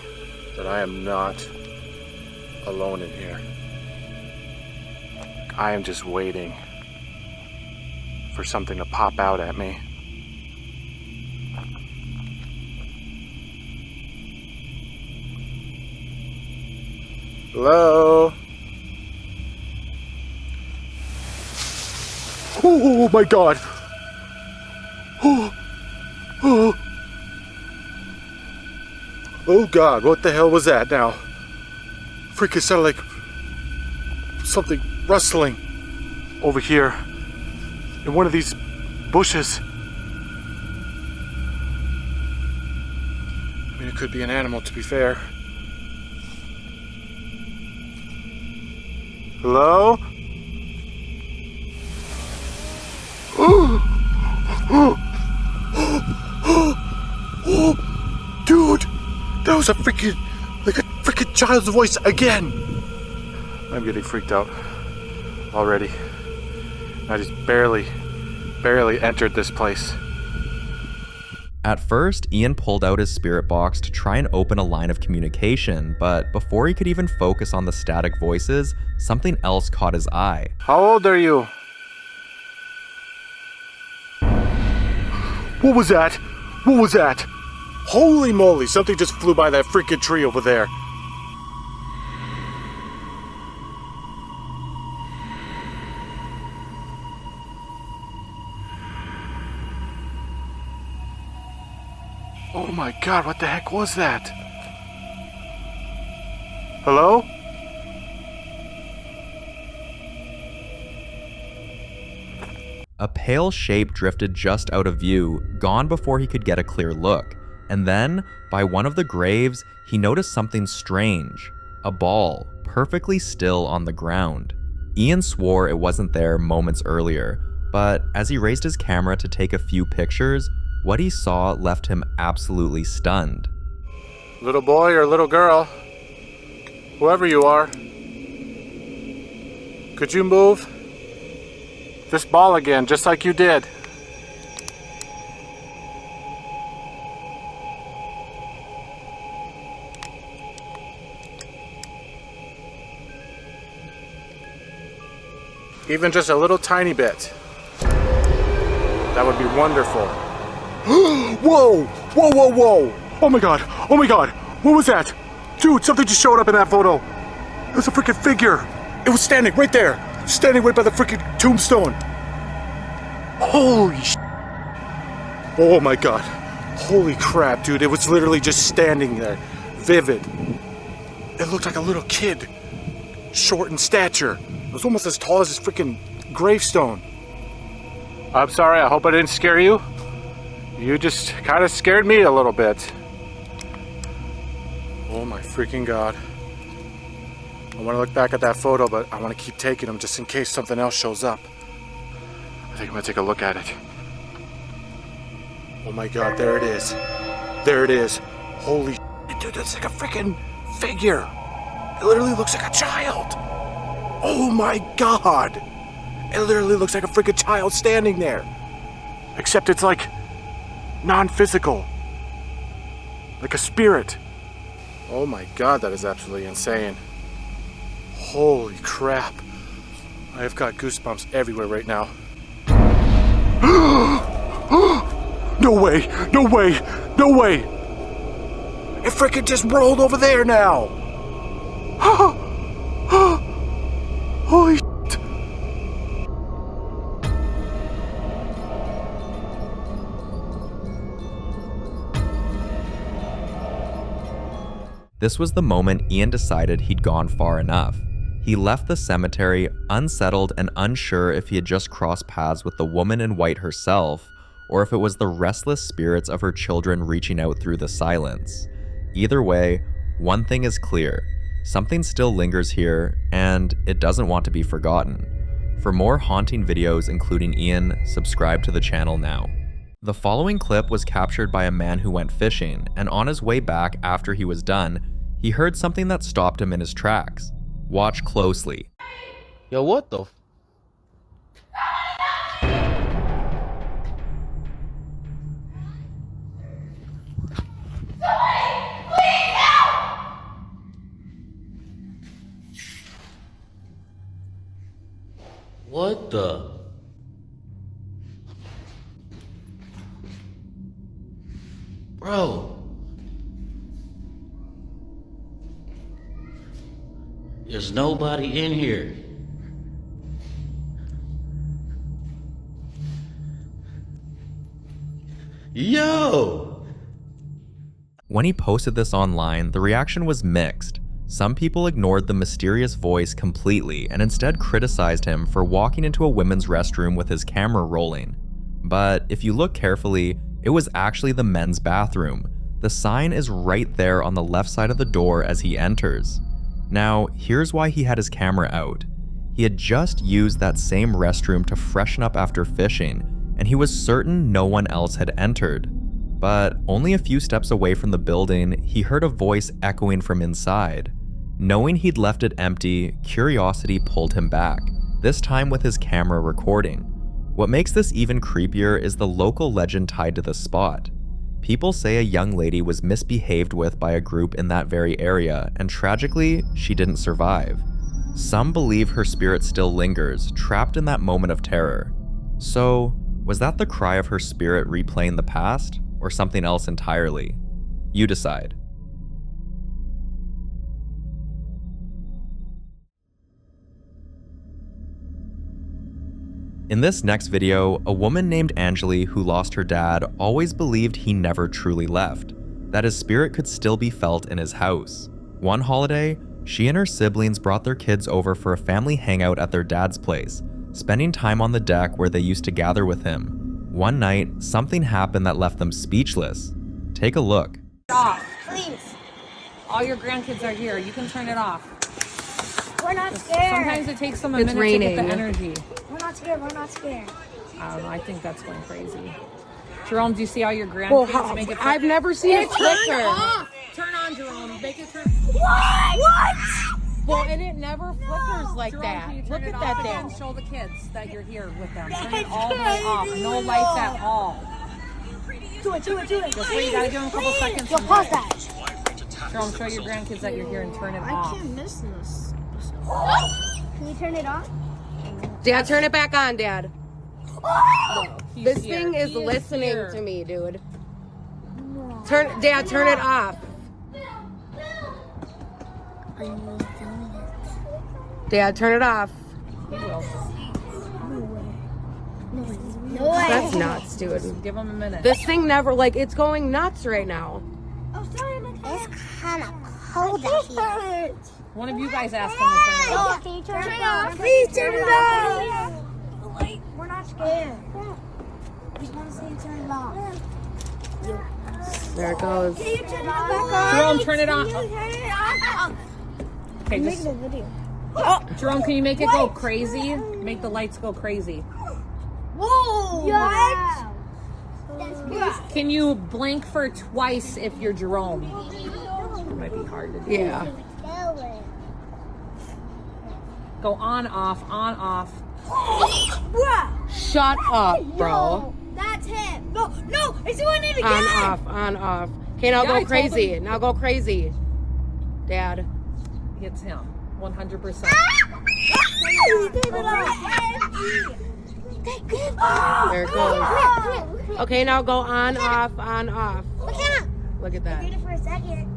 that I am not alone in here. I am just waiting for something to pop out at me. Hello? Oh my god! Oh god, what the hell was that now? Freaking sounded like something rustling over here in one of these bushes. I mean, it could be an animal, to be fair. Hello? Oh, dude! That was a freaking child's voice again! I'm getting freaked out already. I just barely entered this place. At first, Ian pulled out his spirit box to try and open a line of communication, but before he could even focus on the static voices, something else caught his eye. How old are you? What was that? What was that? Holy moly, something just flew by that freaking tree over there. Oh my god, what the heck was that? Hello? A pale shape drifted just out of view, gone before he could get a clear look. And then, by one of the graves, he noticed something strange. A ball, perfectly still on the ground. Ian swore it wasn't there moments earlier, but as he raised his camera to take a few pictures, what he saw left him absolutely stunned. Little boy or little girl, whoever you are, could you move this ball again, just like you did? Even just a little tiny bit. That would be wonderful. Whoa! Whoa, whoa, whoa! Oh my god! Oh my god! What was that? Dude, something just showed up in that photo. It was a freaking figure. It was standing right there. Standing right by the freaking tombstone. Holy sh**. Oh my god. Holy crap, dude. It was literally just standing there. Vivid. It looked like a little kid. Short in stature. It was almost as tall as this freaking gravestone. I'm sorry, I hope I didn't scare you. You just kind of scared me a little bit. Oh my freaking god. I want to look back at that photo, but I want to keep taking them just in case something else shows up. I think I'm going to take a look at it. Oh my god, there it is. There it is. Holy shit, dude, that's like a freaking figure. It literally looks like a child. Oh my god! It literally looks like a freaking child standing there. Except it's like non-physical. Like a spirit. Oh my god, that is absolutely insane. Holy crap. I have got goosebumps everywhere right now. No way! No way! No way! It freaking just rolled over there now! Holy shit. This was the moment Ian decided he'd gone far enough. He left the cemetery unsettled and unsure if he had just crossed paths with the woman in white herself, or if it was the restless spirits of her children reaching out through the silence. Either way, one thing is clear. Something still lingers here, and it doesn't want to be forgotten. For more haunting videos including Ian, subscribe to the channel now. The following clip was captured by a man who went fishing, and on his way back after he was done, he heard something that stopped him in his tracks. Watch closely. Yo, what the What the? Bro. There's nobody in here. Yo! When he posted this online, the reaction was mixed. Some people ignored the mysterious voice completely and instead criticized him for walking into a women's restroom with his camera rolling. But if you look carefully, it was actually the men's bathroom. The sign is right there on the left side of the door as he enters. Now, here's why he had his camera out. He had just used that same restroom to freshen up after fishing, and he was certain no one else had entered. But only a few steps away from the building, he heard a voice echoing from inside. Knowing he'd left it empty, curiosity pulled him back, this time with his camera recording. What makes this even creepier is the local legend tied to the spot. People say a young lady was misbehaved with by a group in that very area, and tragically, she didn't survive. Some believe her spirit still lingers, trapped in that moment of terror. So, was that the cry of her spirit replaying the past, or something else entirely? You decide. In this next video, a woman named Angeli who lost her dad always believed he never truly left, that his spirit could still be felt in his house. One holiday, she and her siblings brought their kids over for a family hangout at their dad's place, spending time on the deck where they used to gather with him. One night, something happened that left them speechless. Take a look. Off, please. All your grandkids are here. You can turn it off. We're not scared. Sometimes it takes them a It's minute raining. to get the energy. We're not scared. We're not scared. I don't know. I think that's going crazy. Jerome, do you see how your Well, grandkids make it? I've never seen it flicker. Turn off. Turn on, Jerome. Make it turn. What? Well, and it never flickers like Jerome, that. can you turn Look it at off that again? thing. Show the kids that you're here with them. Turn it all the way off. No lights at all. Do it. Just wait. You gotta give them a couple seconds. Yo, pause that. Jerome, show your grandkids that you're here and turn it off. I can't miss this. Can you turn it off? Dad, turn it back on, Dad. He's This here. thing is He listening here. to me, dude. Dad, turn it off. Dad, turn it off. He will. No way. That's nuts, dude. Give them a minute. This thing never, like, it's going nuts right now. It's kind of cold out here. One of you guys ask them to turn it off. Can you turn it off? Please turn it off. We're not scared. We just want to see you turn it off. There it goes. Can you turn it back on? Jerome, turn it on. Can you turn it off? Okay, I'm just, making a video. Jerome, can you make it go crazy? Make the lights go crazy. Whoa! What? That's good. Can you blink for twice if you're Jerome? It might be hard to do. Yeah. Go on, off, on, off. Shut up, bro. That's him. No, it's doing it again. On, off, on, off. Okay, now Yeah, I go told crazy. him. Now go crazy. Dad. It's him. 100%. There it goes. Okay, now go on, off, on, off. Look at that. Did it for a second.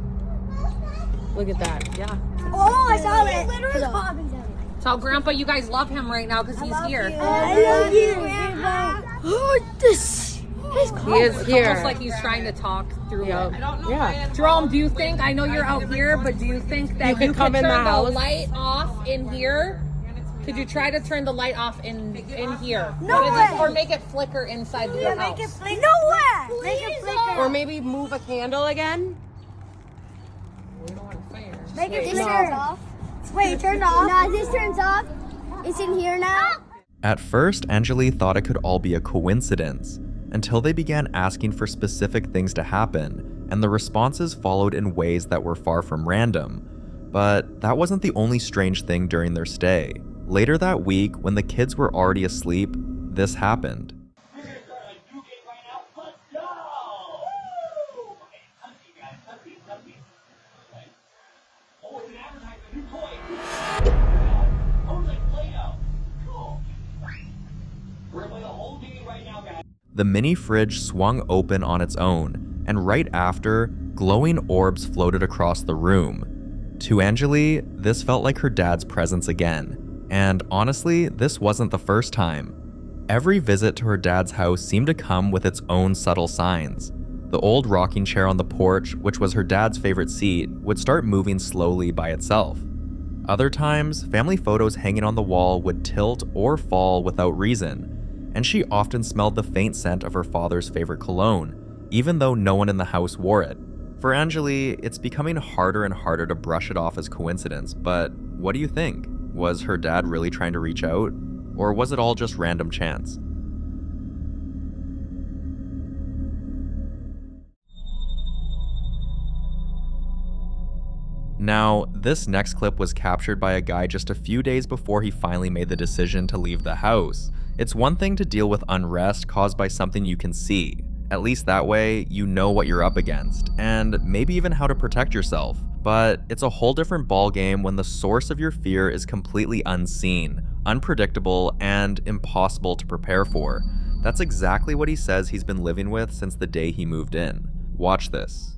Look at that. Yeah. Oh, I saw it. Literally popping down. Tell Grandpa you guys love him right now because he's here. I love you, Grandpa. Oh, this. He is It's here. almost like he's trying to talk through Yep. it. Yeah. Jerome, do you think, I know you're out here, but do you think that You could come could in the turn the house? light off in here? Could you try to turn the light off in here? No What is way. it? Or make it flicker inside the house? Make it flicker. No way. Make it flicker. Or maybe move a candle again. We don't want fire. Make it No. flicker. Wait, turn it off. No, this turns off. It's in here now. At first, Angeli thought it could all be a coincidence, until they began asking for specific things to happen, and the responses followed in ways that were far from random. But that wasn't the only strange thing during their stay. Later that week, when the kids were already asleep, this happened. The mini fridge swung open on its own, and right after, glowing orbs floated across the room. To Angeli, this felt like her dad's presence again, and honestly, this wasn't the first time. Every visit to her dad's house seemed to come with its own subtle signs. The old rocking chair on the porch, which was her dad's favorite seat, would start moving slowly by itself. Other times, family photos hanging on the wall would tilt or fall without reason, and she often smelled the faint scent of her father's favorite cologne, even though no one in the house wore it. For Angeli, it's becoming harder and harder to brush it off as coincidence, but what do you think? Was her dad really trying to reach out? Or was it all just random chance? Now, this next clip was captured by a guy just a few days before he finally made the decision to leave the house. It's one thing to deal with unrest caused by something you can see. At least that way, you know what you're up against, and maybe even how to protect yourself. But it's a whole different ballgame when the source of your fear is completely unseen, unpredictable, and impossible to prepare for. That's exactly what he says he's been living with since the day he moved in. Watch this.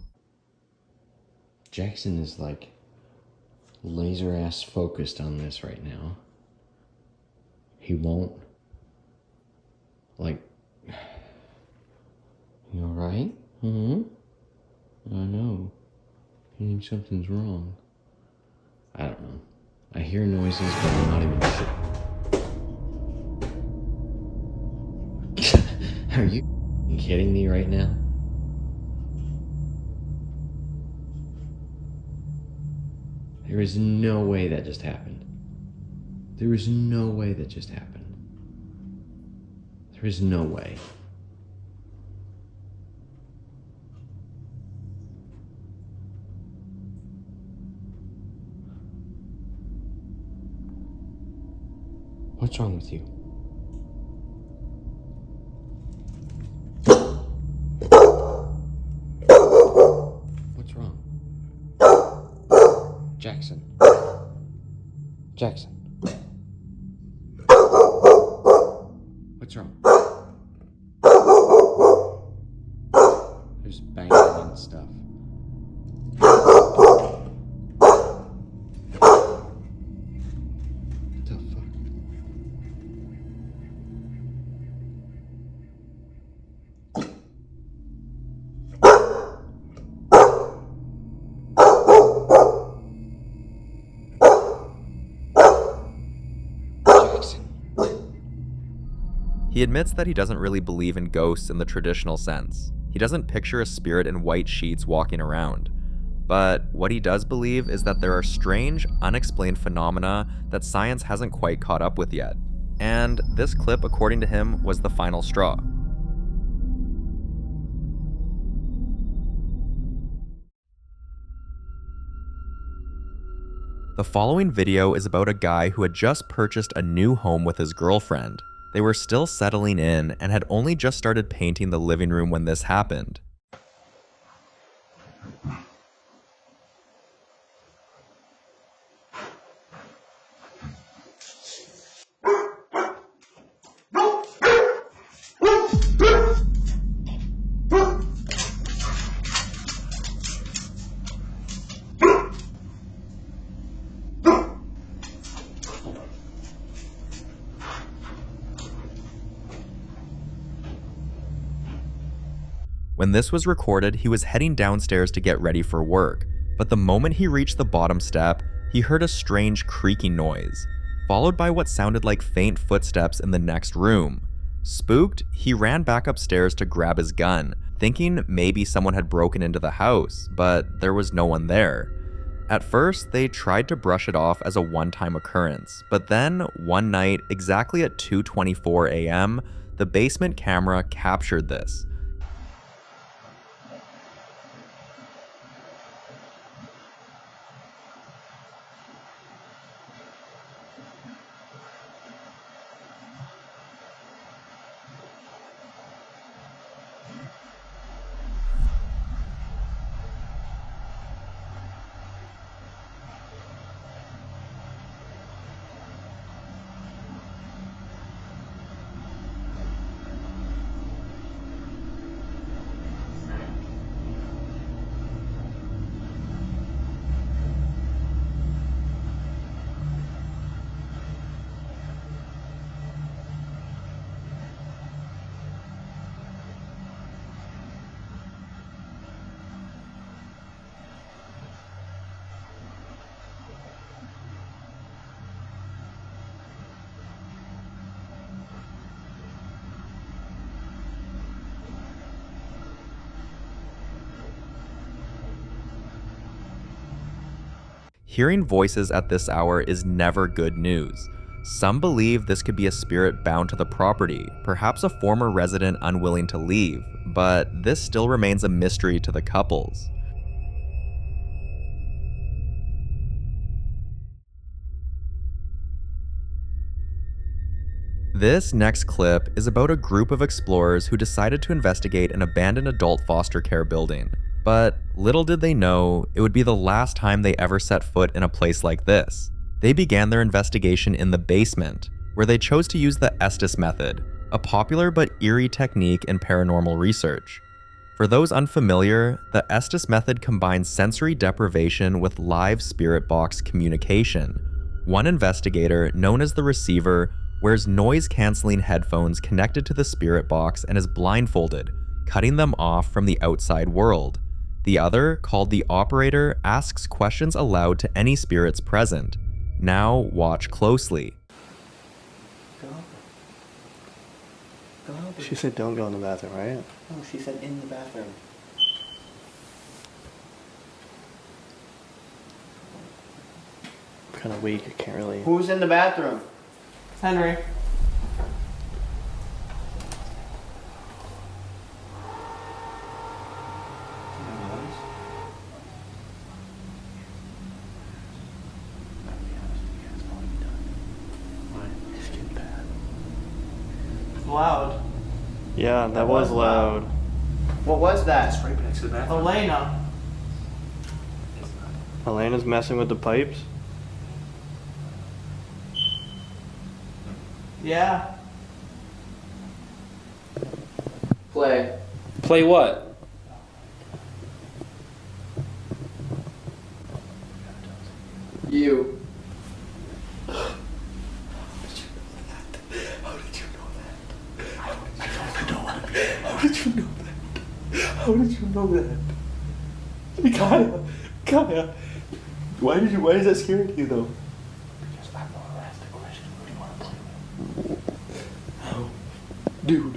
Jackson is like laser ass focused on this right now. He won't. Like, you alright? I know. You think something's wrong. I don't know. I hear noises, but I'm not even sure. Are you kidding me right now? There is no way that just happened. There is no way that just happened. There is no way. What's wrong with you? What's wrong? Jackson. Jackson. What's wrong? There's banging and stuff. What the fuck? He admits that he doesn't really believe in ghosts in the traditional sense. He doesn't picture a spirit in white sheets walking around. But what he does believe is that there are strange, unexplained phenomena that science hasn't quite caught up with yet. And this clip, according to him, was the final straw. The following video is about a guy who had just purchased a new home with his girlfriend. They were still settling in and had only just started painting the living room when this happened. When this was recorded, he was heading downstairs to get ready for work, but the moment he reached the bottom step, he heard a strange creaking noise, followed by what sounded like faint footsteps in the next room. Spooked, he ran back upstairs to grab his gun, thinking maybe someone had broken into the house, but there was no one there. At first, they tried to brush it off as a one-time occurrence, but then, one night, exactly at 2:24 a.m., the basement camera captured this. Hearing voices at this hour is never good news. Some believe this could be a spirit bound to the property, perhaps a former resident unwilling to leave, but this still remains a mystery to the couples. This next clip is about a group of explorers who decided to investigate an abandoned adult foster care building. But little did they know, it would be the last time they ever set foot in a place like this. They began their investigation in the basement, where they chose to use the Estes method, a popular but eerie technique in paranormal research. For those unfamiliar, the Estes method combines sensory deprivation with live spirit box communication. One investigator, known as the receiver, wears noise-canceling headphones connected to the spirit box and is blindfolded, cutting them off from the outside world. The other, called the operator, asks questions aloud to any spirits present. Now watch closely. She said don't go in the bathroom, right? No, she said in the bathroom. Okay. kind of weak. I can't really. Who's in the bathroom? Henry. Loud. Yeah, that was loud. What was that? It's right next to the bathroom. Elena. Elena's messing with the pipes. Yeah. Play. Play what? You. How did you know that? Kaya, why is that scary to you though? Because I'm the one who asked the question. Who do you want to play with? Oh, dude.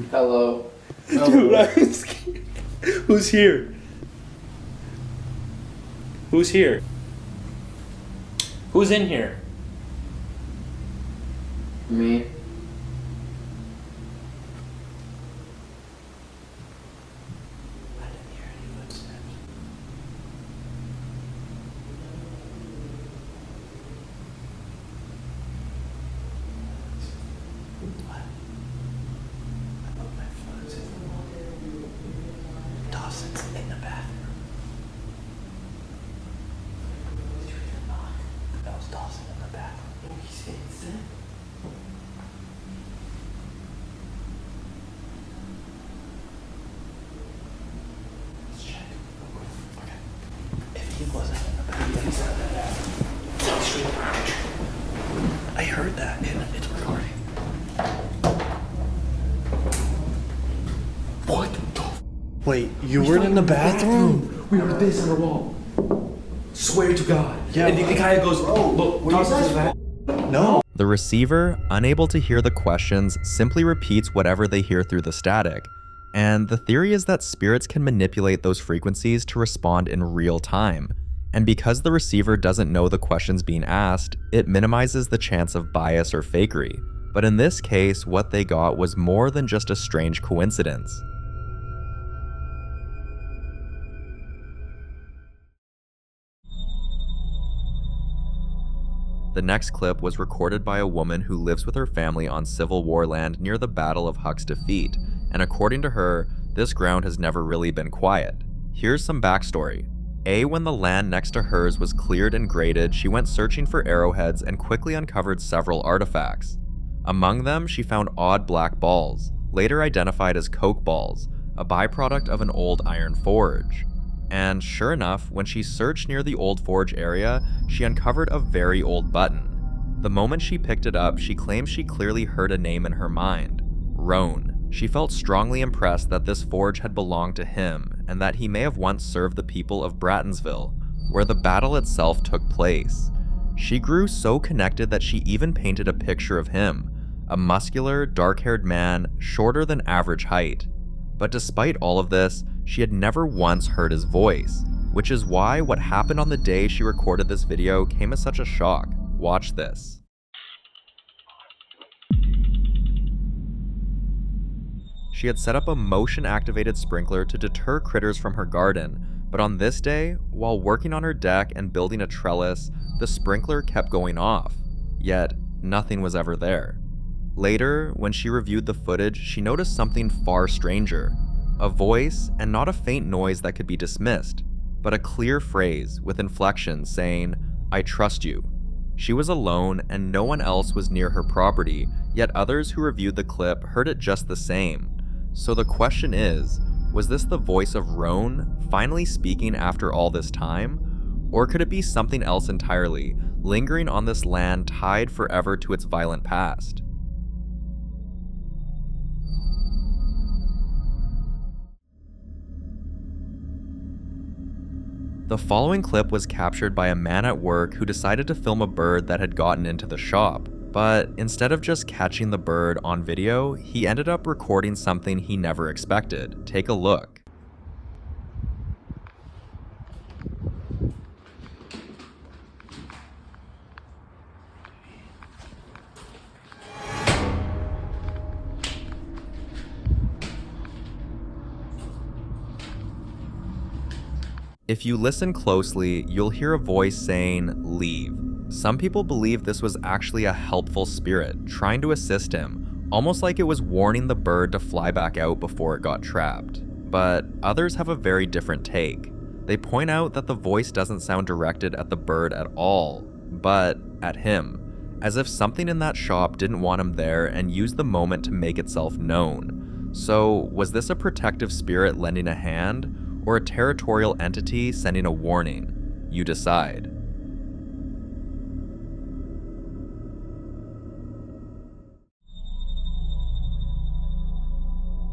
Hello. Dude, I'm scared. Who's here? Who's here? Who's in here? Me. Dawson's in the bathroom. That was Dawson in the bathroom. He's insane. Let's check. Okay. If he wasn't in the bathroom, tell straight up the picture. I heard that and it's recording. What the? Wait, you weren't in the bathroom? We heard this on the wall. Swear to God. Yeah. And the guy goes, oh, look, what is that? No. The receiver, unable to hear the questions, simply repeats whatever they hear through the static. And the theory is that spirits can manipulate those frequencies to respond in real time. And because the receiver doesn't know the questions being asked, it minimizes the chance of bias or fakery. But in this case, what they got was more than just a strange coincidence. The next clip was recorded by a woman who lives with her family on Civil War land near the Battle of Huck's Defeat, and according to her, this ground has never really been quiet. Here's some backstory. When the land next to hers was cleared and graded, she went searching for arrowheads and quickly uncovered several artifacts. Among them, she found odd black balls, later identified as coke balls, a byproduct of an old iron forge. And sure enough, when she searched near the old forge area, she uncovered a very old button. The moment she picked it up, she claims she clearly heard a name in her mind, Roan. She felt strongly impressed that this forge had belonged to him, and that he may have once served the people of Brattonsville, where the battle itself took place. She grew so connected that she even painted a picture of him, a muscular, dark-haired man, shorter than average height. But despite all of this, she had never once heard his voice, which is why what happened on the day she recorded this video came as such a shock. Watch this. She had set up a motion-activated sprinkler to deter critters from her garden, but on this day, while working on her deck and building a trellis, the sprinkler kept going off, yet nothing was ever there. Later, when she reviewed the footage, she noticed something far stranger. A voice, and not a faint noise that could be dismissed, but a clear phrase with inflection saying, "I trust you." She was alone and no one else was near her property, yet others who reviewed the clip heard it just the same. So the question is, was this the voice of Roan finally speaking after all this time? Or could it be something else entirely, lingering on this land tied forever to its violent past? The following clip was captured by a man at work who decided to film a bird that had gotten into the shop. But instead of just catching the bird on video, he ended up recording something he never expected. Take a look. If you listen closely, you'll hear a voice saying, "Leave." Some people believe this was actually a helpful spirit trying to assist him, almost like it was warning the bird to fly back out before it got trapped. But others have a very different take. They point out that the voice doesn't sound directed at the bird at all, but at him, as if something in that shop didn't want him there and used the moment to make itself known. So, was this a protective spirit lending a hand, or a territorial entity sending a warning? You decide.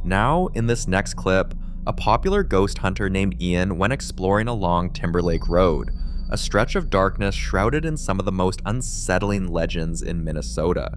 Now, in this next clip, a popular ghost hunter named Ian went exploring along Timberlake Road, a stretch of darkness shrouded in some of the most unsettling legends in Minnesota.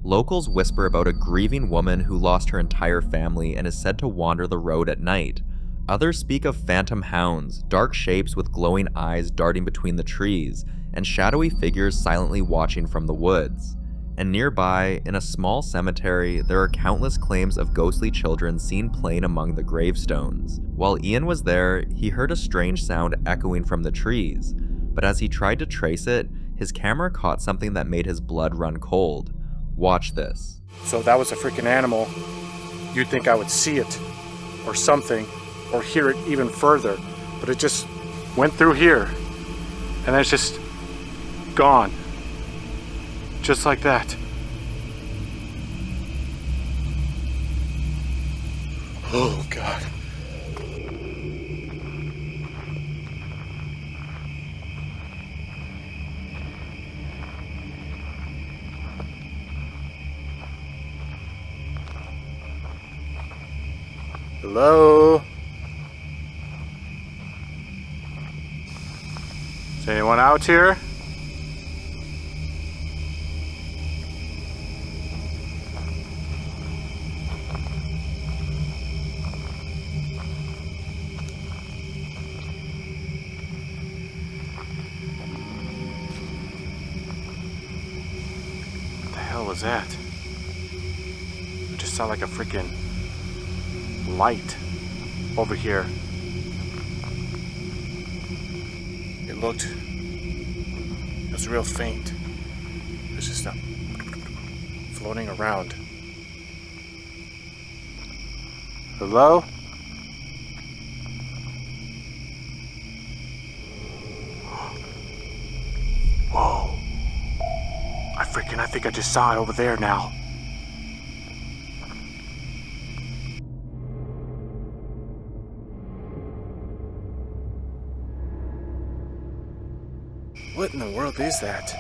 Locals whisper about a grieving woman who lost her entire family and is said to wander the road at night. Others speak of phantom hounds, dark shapes with glowing eyes darting between the trees, and shadowy figures silently watching from the woods. And nearby, in a small cemetery, there are countless claims of ghostly children seen playing among the gravestones. While Ian was there, he heard a strange sound echoing from the trees, but as he tried to trace it, his camera caught something that made his blood run cold. Watch this. So that was a freaking animal. You'd think I would see it, or something, or hear it even further, but it just went through here, and then it's just gone. Just like that. Oh, God. Hello? Is anyone out here? Was that? It just saw like a freaking light over here. It was real faint. It was just floating around. Hello? Whoa. I think I just saw it over there now. What in the world is that?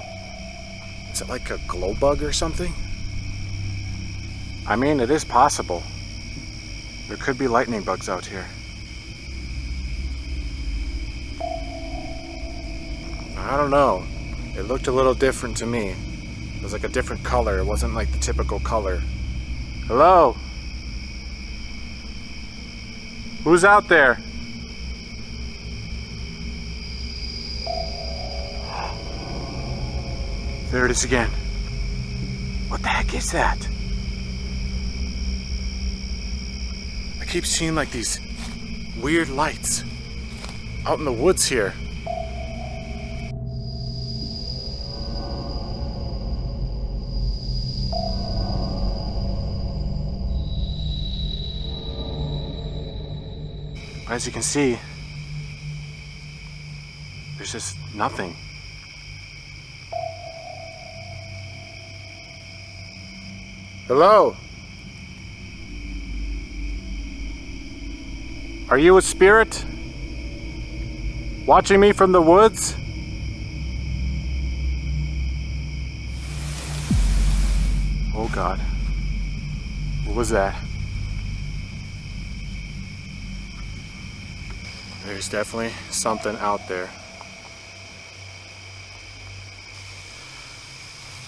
Is it like a glow bug or something? I mean, it is possible. There could be lightning bugs out here. I don't know. It looked a little different to me. It was like a different color. It wasn't like the typical color. Hello? Who's out there? There it is again. What the heck is that? I keep seeing like these weird lights out in the woods here. As you can see, there's just nothing. Hello? Are you a spirit? Watching me from the woods? Oh God. What was that? There's definitely something out there.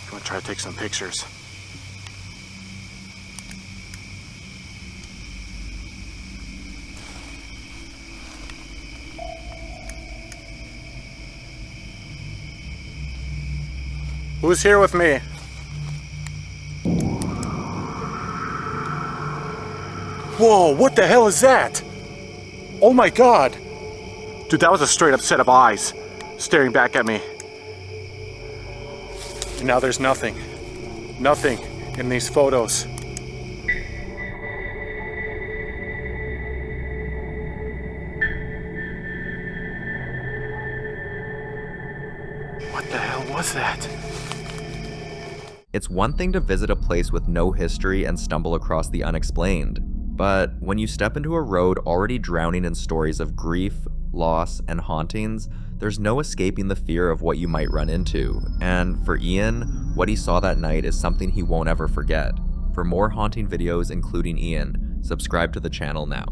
I'm gonna try to take some pictures. Who's here with me? Whoa, what the hell is that? Oh my God. Dude, that was a straight up set of eyes staring back at me. And now there's nothing. Nothing in these photos. What the hell was that? It's one thing to visit a place with no history and stumble across the unexplained, but when you step into a road already drowning in stories of grief, loss, and hauntings, there's no escaping the fear of what you might run into. And for Ian, what he saw that night is something he won't ever forget. For more haunting videos including Ian, subscribe to the channel now.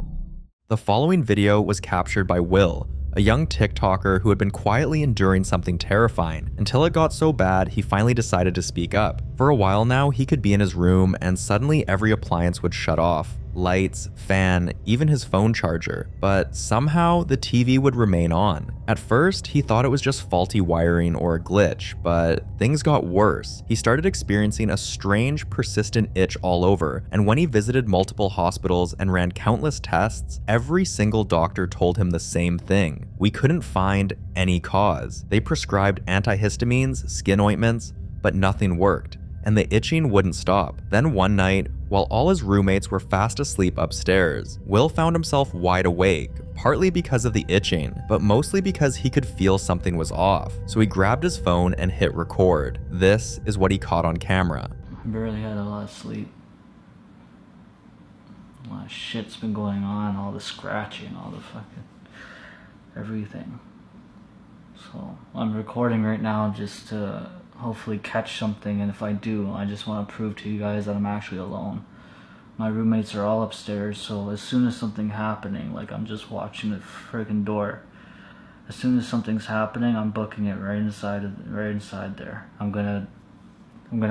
The following video was captured by Will, a young TikToker who had been quietly enduring something terrifying until it got so bad he finally decided to speak up. For a while now, he could be in his room and suddenly every appliance would shut off. Lights, fan, even his phone charger, but somehow the TV would remain on. At first, he thought it was just faulty wiring or a glitch, but things got worse. He started experiencing a strange, persistent itch all over, and when he visited multiple hospitals and ran countless tests, every single doctor told him the same thing. We couldn't find any cause. They prescribed antihistamines, skin ointments, but nothing worked, and the itching wouldn't stop. Then one night, while all his roommates were fast asleep upstairs, Will found himself wide awake, partly because of the itching, but mostly because he could feel something was off. So he grabbed his phone and hit record. This is what he caught on camera. I barely had a lot of sleep. A lot of shit's been going on, all the scratching, all the fucking everything. So I'm recording right now just to hopefully catch something, and if I do, I just want to prove to you guys that I'm actually alone. My roommates are all upstairs, so as soon as something's happening, like I'm just watching the friggin' door, as soon as something's happening, I'm booking it right inside there. I'm gonna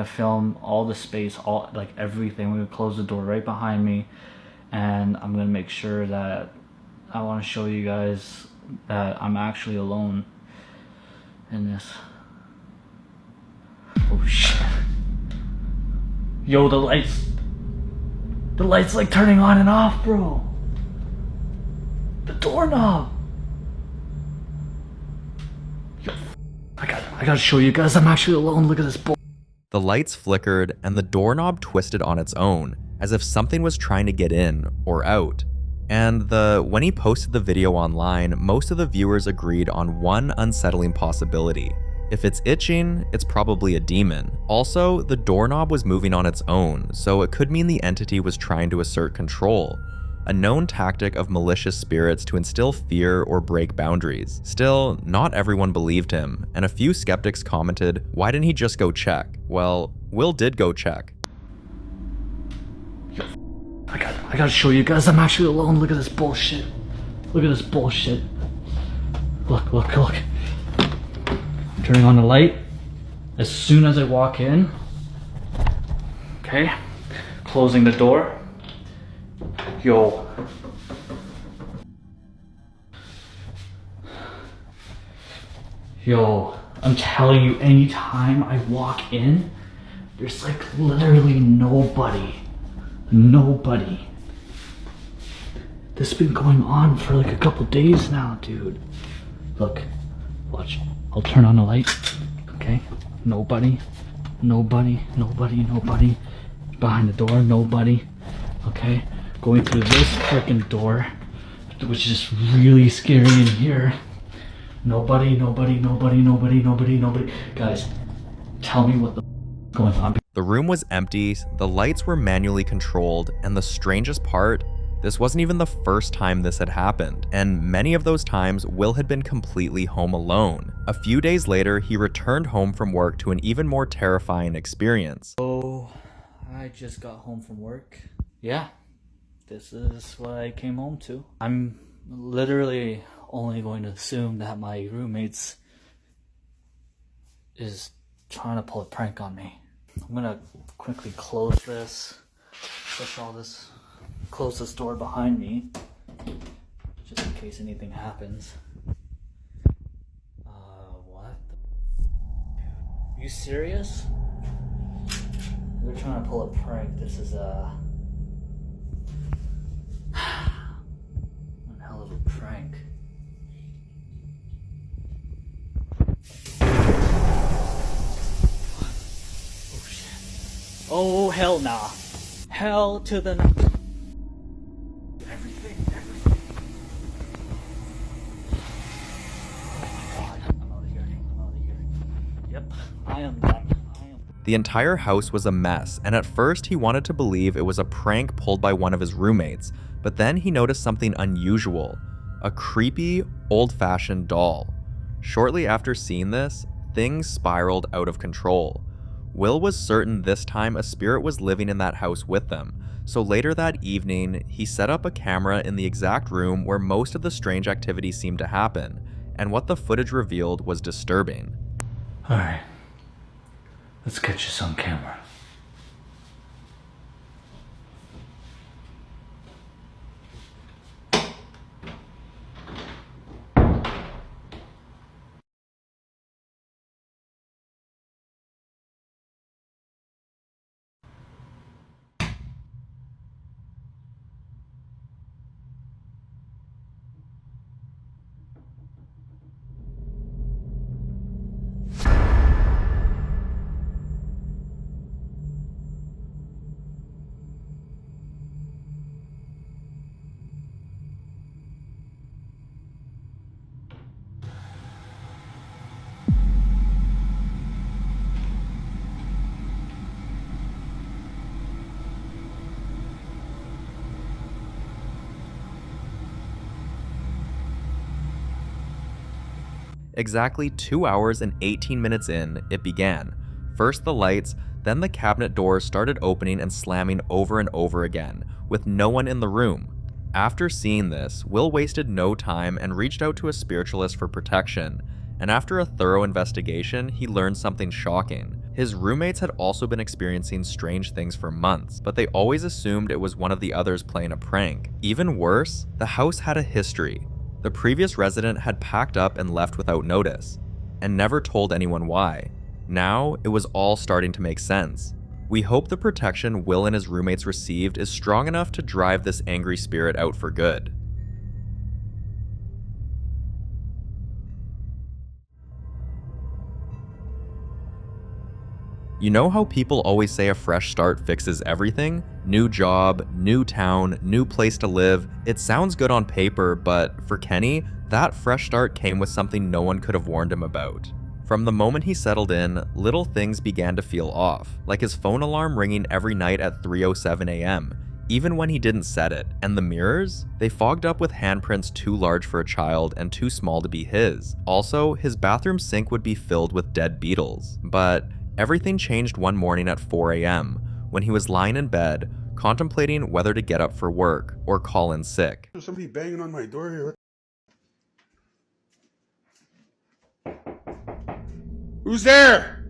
film all the space, all like everything. I'm gonna close the door right behind me, and I'm gonna make sure that I want to show you guys that I'm actually alone in this. Oh shit. Yo, the light's like turning on and off, bro. The doorknob. Yo, I gotta show you guys I'm actually alone. Look at this bull. The lights flickered and the doorknob twisted on its own, as if something was trying to get in or out. And when he posted the video online, most of the viewers agreed on one unsettling possibility. If it's itching, it's probably a demon. Also, the doorknob was moving on its own, so it could mean the entity was trying to assert control, a known tactic of malicious spirits to instill fear or break boundaries. Still, not everyone believed him, and a few skeptics commented, why didn't he just go check? Well, Will did go check. Yo, I gotta show you guys I'm actually alone. Look at this bullshit. Look at this bullshit. Look, look, look. Turning on the light as soon as I walk in. Okay, closing the door. Yo. Yo, I'm telling you, anytime I walk in, there's like literally nobody. Nobody. This has been going on for like a couple days now, dude. Look, watch. I'll turn on the light, okay? Nobody, nobody, nobody, nobody. Behind the door, nobody, okay? Going through this freaking door, which is just really scary in here. Nobody, nobody, nobody, nobody, nobody, nobody. Guys, tell me what the is going on. The room was empty, the lights were manually controlled, and the strangest part, this wasn't even the first time this had happened, and many of those times Will had been completely home alone. A few days later, he returned home from work to an even more terrifying experience. Oh, I just got home from work. Yeah, this is what I came home to. I'm literally only going to assume that my roommates is trying to pull a prank on me. I'm gonna quickly close this, push all this, close this door behind me, just in case anything happens. What the you serious? They're trying to pull a prank. This is one hell of a prank. Oh, hell nah. Hell to the no. Everything. Oh my god, I'm out of here. Yep, I am done. The entire house was a mess, and at first he wanted to believe it was a prank pulled by one of his roommates, but then he noticed something unusual, a creepy, old-fashioned doll. Shortly after seeing this, things spiraled out of control. Will was certain this time a spirit was living in that house with them, so later that evening, he set up a camera in the exact room where most of the strange activity seemed to happen, and what the footage revealed was disturbing. Alright. Let's get you some camera. Exactly 2 hours and 18 minutes in, it began. First the lights, then the cabinet doors started opening and slamming over and over again, with no one in the room. After seeing this, Will wasted no time and reached out to a spiritualist for protection, and after a thorough investigation, he learned something shocking. His roommates had also been experiencing strange things for months, but they always assumed it was one of the others playing a prank. Even worse, the house had a history. The previous resident had packed up and left without notice, and never told anyone why. Now, it was all starting to make sense. We hope the protection Will and his roommates received is strong enough to drive this angry spirit out for good. You know how people always say a fresh start fixes everything? New job, new town, new place to live. It sounds good on paper, but for Kenny, that fresh start came with something no one could have warned him about. From the moment he settled in, little things began to feel off, like his phone alarm ringing every night at 3:07 a.m., even when he didn't set it. And the mirrors? They fogged up with handprints too large for a child and too small to be his. Also, his bathroom sink would be filled with dead beetles. But everything changed one morning at 4 a.m. when he was lying in bed, contemplating whether to get up for work or call in sick. There's somebody banging on my door here. Who's there?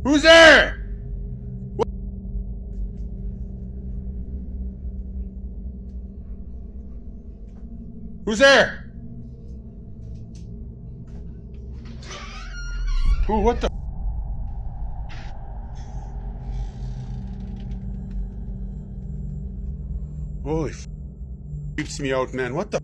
Who's there? Who's there? Who? What the? Holy f***, creeps me out, man. What the?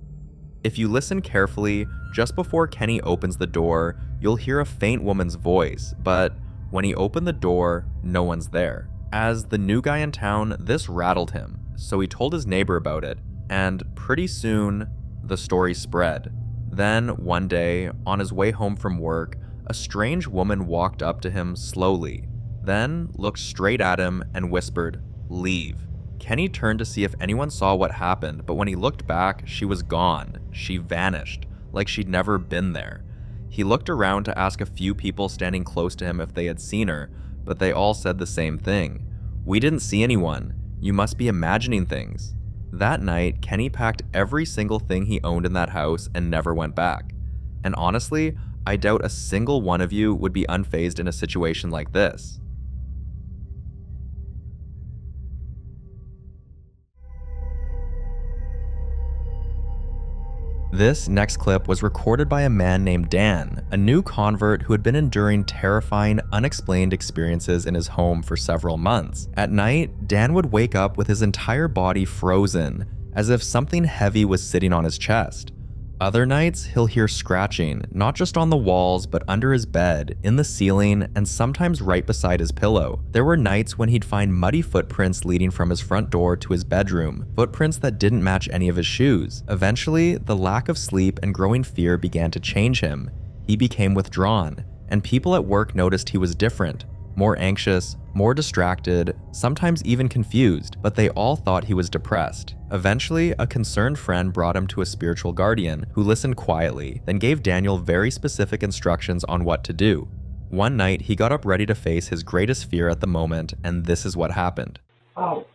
If you listen carefully, just before Kenny opens the door, you'll hear a faint woman's voice, but when he opened the door, no one's there. As the new guy in town, this rattled him, so he told his neighbor about it, and pretty soon, the story spread. Then, one day, on his way home from work, a strange woman walked up to him slowly, then looked straight at him and whispered, "Leave." Kenny turned to see if anyone saw what happened, but when he looked back, she was gone. She vanished, like she'd never been there. He looked around to ask a few people standing close to him if they had seen her, but they all said the same thing. "We didn't see anyone. You must be imagining things." That night, Kenny packed every single thing he owned in that house and never went back. And honestly, I doubt a single one of you would be unfazed in a situation like this. This next clip was recorded by a man named Dan, a new convert who had been enduring terrifying, unexplained experiences in his home for several months. At night, Dan would wake up with his entire body frozen, as if something heavy was sitting on his chest. Other nights, he'll hear scratching, not just on the walls, but under his bed, in the ceiling, and sometimes right beside his pillow. There were nights when he'd find muddy footprints leading from his front door to his bedroom, footprints that didn't match any of his shoes. Eventually, the lack of sleep and growing fear began to change him. He became withdrawn, and people at work noticed he was different. More anxious, more distracted, sometimes even confused, but they all thought he was depressed. Eventually, a concerned friend brought him to a spiritual guardian who listened quietly, then gave Daniel very specific instructions on what to do. One night, he got up ready to face his greatest fear at the moment, and this is what happened. Ow.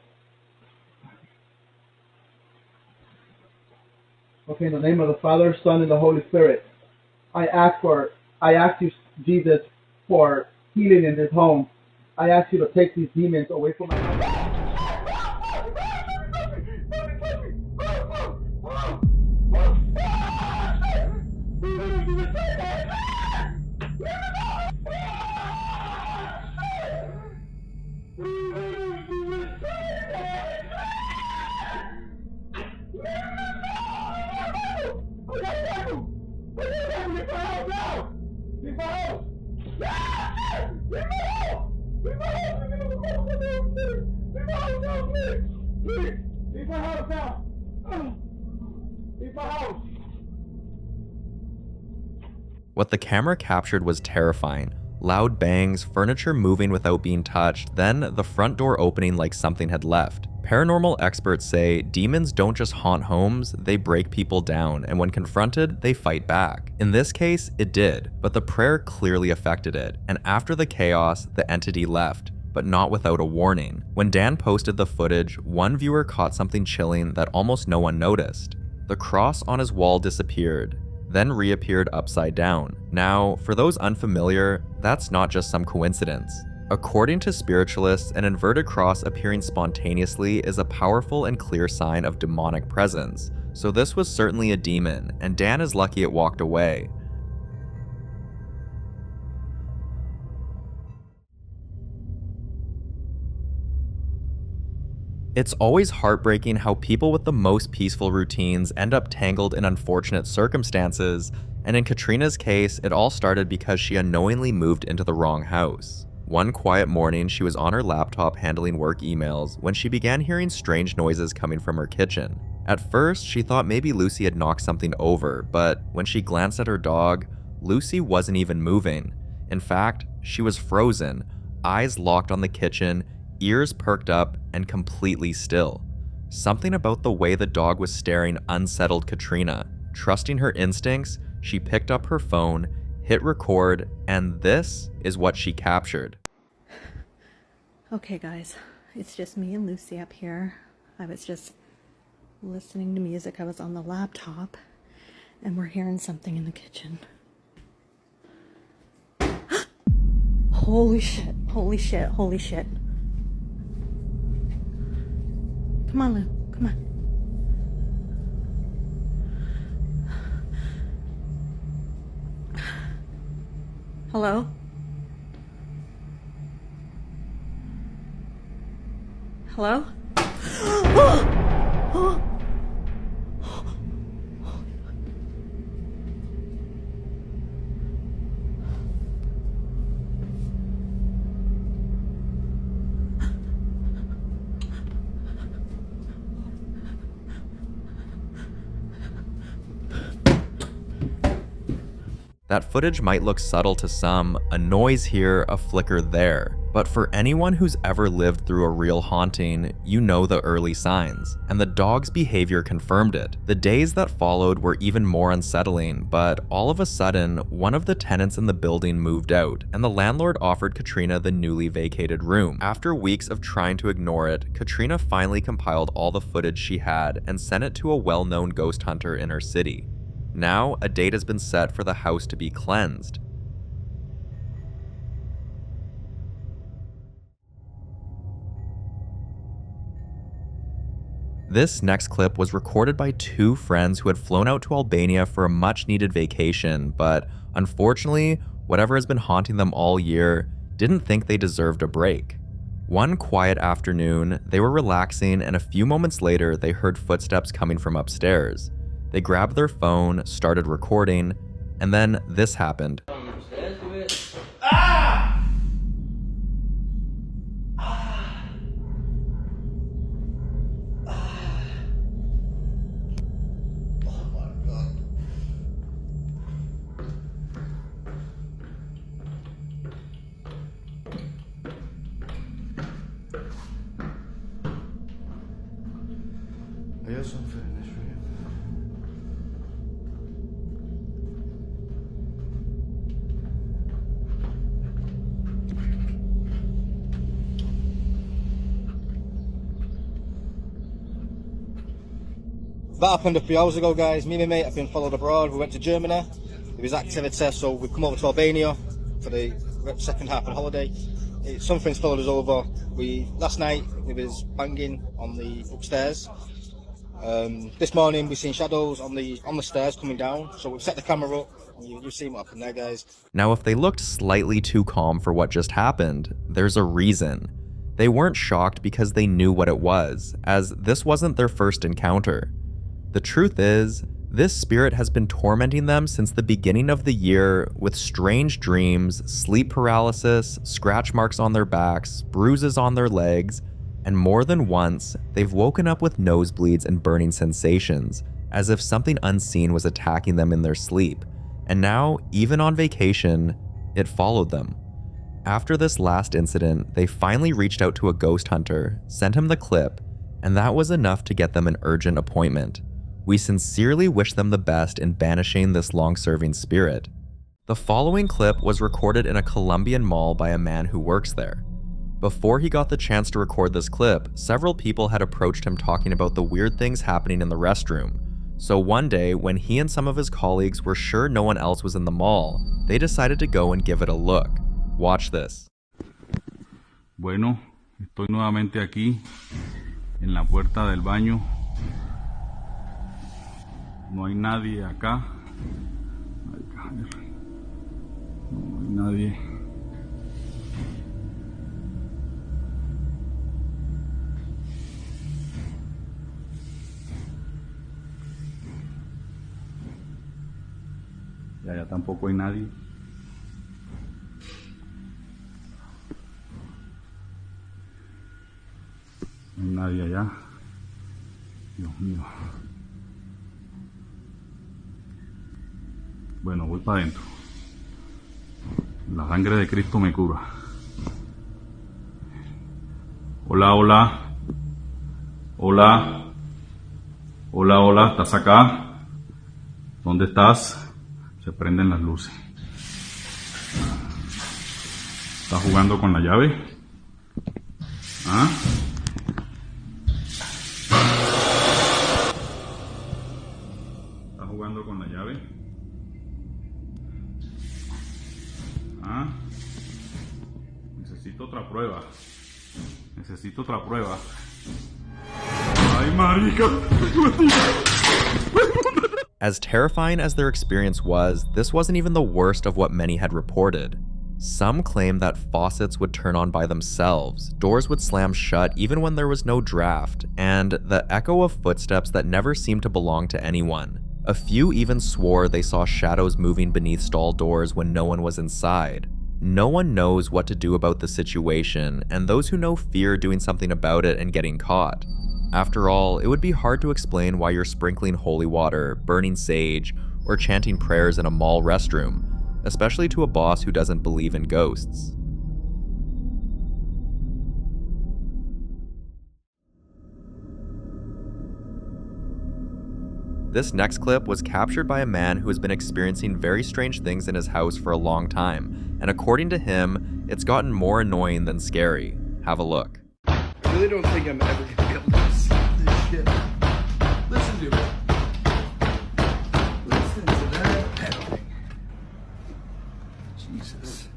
Okay, in the name of the Father, Son, and the Holy Spirit, I ask you, Jesus, for healing in this home. I ask you to take these demons away from my house. What the camera captured was terrifying. Loud bangs, furniture moving without being touched, then the front door opening like something had left. Paranormal experts say demons don't just haunt homes, they break people down, and when confronted, they fight back. In this case, it did, but the prayer clearly affected it, and after the chaos, the entity left, but not without a warning. When Dan posted the footage, one viewer caught something chilling that almost no one noticed. The cross on his wall disappeared, then reappeared upside down. Now, for those unfamiliar, that's not just some coincidence. According to spiritualists, an inverted cross appearing spontaneously is a powerful and clear sign of demonic presence. So this was certainly a demon, and Dan is lucky it walked away. It's always heartbreaking how people with the most peaceful routines end up tangled in unfortunate circumstances, and in Katrina's case, it all started because she unknowingly moved into the wrong house. One quiet morning, she was on her laptop handling work emails when she began hearing strange noises coming from her kitchen. At first, she thought maybe Lucy had knocked something over, but when she glanced at her dog, Lucy wasn't even moving. In fact, she was frozen, eyes locked on the kitchen, ears perked up, and completely still. Something about the way the dog was staring unsettled Katrina. Trusting her instincts, she picked up her phone, hit record, and this is what she captured. Okay guys, it's just me and Lucy up here. I was just listening to music. I was on the laptop and we're hearing something in the kitchen. Holy shit, holy shit, holy shit. Come on, Lou, come on. Hello? Hello? That footage might look subtle to some, a noise here, a flicker there. But for anyone who's ever lived through a real haunting, you know the early signs. And the dog's behavior confirmed it. The days that followed were even more unsettling, but all of a sudden, one of the tenants in the building moved out, and the landlord offered Katrina the newly vacated room. After weeks of trying to ignore it, Katrina finally compiled all the footage she had and sent it to a well-known ghost hunter in her city. Now, a date has been set for the house to be cleansed. This next clip was recorded by two friends who had flown out to Albania for a much-needed vacation, but unfortunately, whatever has been haunting them all year didn't think they deserved a break. One quiet afternoon, they were relaxing, and a few moments later, they heard footsteps coming from upstairs. They grabbed their phone, started recording, and then this happened. I got some fitness for you. That happened a few hours ago, guys. Me and my mate have been followed abroad. We went to Germany. There was activity, so we've come over to Albania for the second half of the holiday. Something's followed us over. Last night it was banging on the upstairs. This morning we've seen shadows on the stairs coming down. So we've set the camera up. You've seen what happened there, guys. Now, if they looked slightly too calm for what just happened, there's a reason. They weren't shocked because they knew what it was, as this wasn't their first encounter. The truth is, this spirit has been tormenting them since the beginning of the year with strange dreams, sleep paralysis, scratch marks on their backs, bruises on their legs, and more than once, they've woken up with nosebleeds and burning sensations, as if something unseen was attacking them in their sleep. And now, even on vacation, it followed them. After this last incident, they finally reached out to a ghost hunter, sent him the clip, and that was enough to get them an urgent appointment. We sincerely wish them the best in banishing this long-serving spirit. The following clip was recorded in a Colombian mall by a man who works there. Before he got the chance to record this clip, several people had approached him talking about the weird things happening in the restroom. So one day, when he and some of his colleagues were sure no one else was in the mall, they decided to go and give it a look. Watch this. Bueno, estoy nuevamente aquí, en la puerta del baño. No hay nadie acá. No hay nadie. Y allá tampoco hay nadie. No hay nadie allá. Dios mío. Bueno, voy para adentro. La sangre de Cristo me cura. Hola, hola. Hola. Hola, hola. ¿Estás acá? ¿Dónde estás? Se prenden las luces. ¿Estás jugando con la llave? ¿Ah? ¿Estás jugando con la llave? ¿Ah? Necesito otra prueba. Necesito otra prueba. ¡Ay, marica! As terrifying as their experience was, this wasn't even the worst of what many had reported. Some claimed that faucets would turn on by themselves, doors would slam shut even when there was no draft, and the echo of footsteps that never seemed to belong to anyone. A few even swore they saw shadows moving beneath stall doors when no one was inside. No one knows what to do about the situation, and those who know fear doing something about it and getting caught. After all, it would be hard to explain why you're sprinkling holy water, burning sage, or chanting prayers in a mall restroom, especially to a boss who doesn't believe in ghosts. This next clip was captured by a man who has been experiencing very strange things in his house for a long time, and according to him, it's gotten more annoying than scary. Have a look. I really don't think I'm ever gonna be able to see this shit. Listen to it. Listen to that pedaling. Jesus.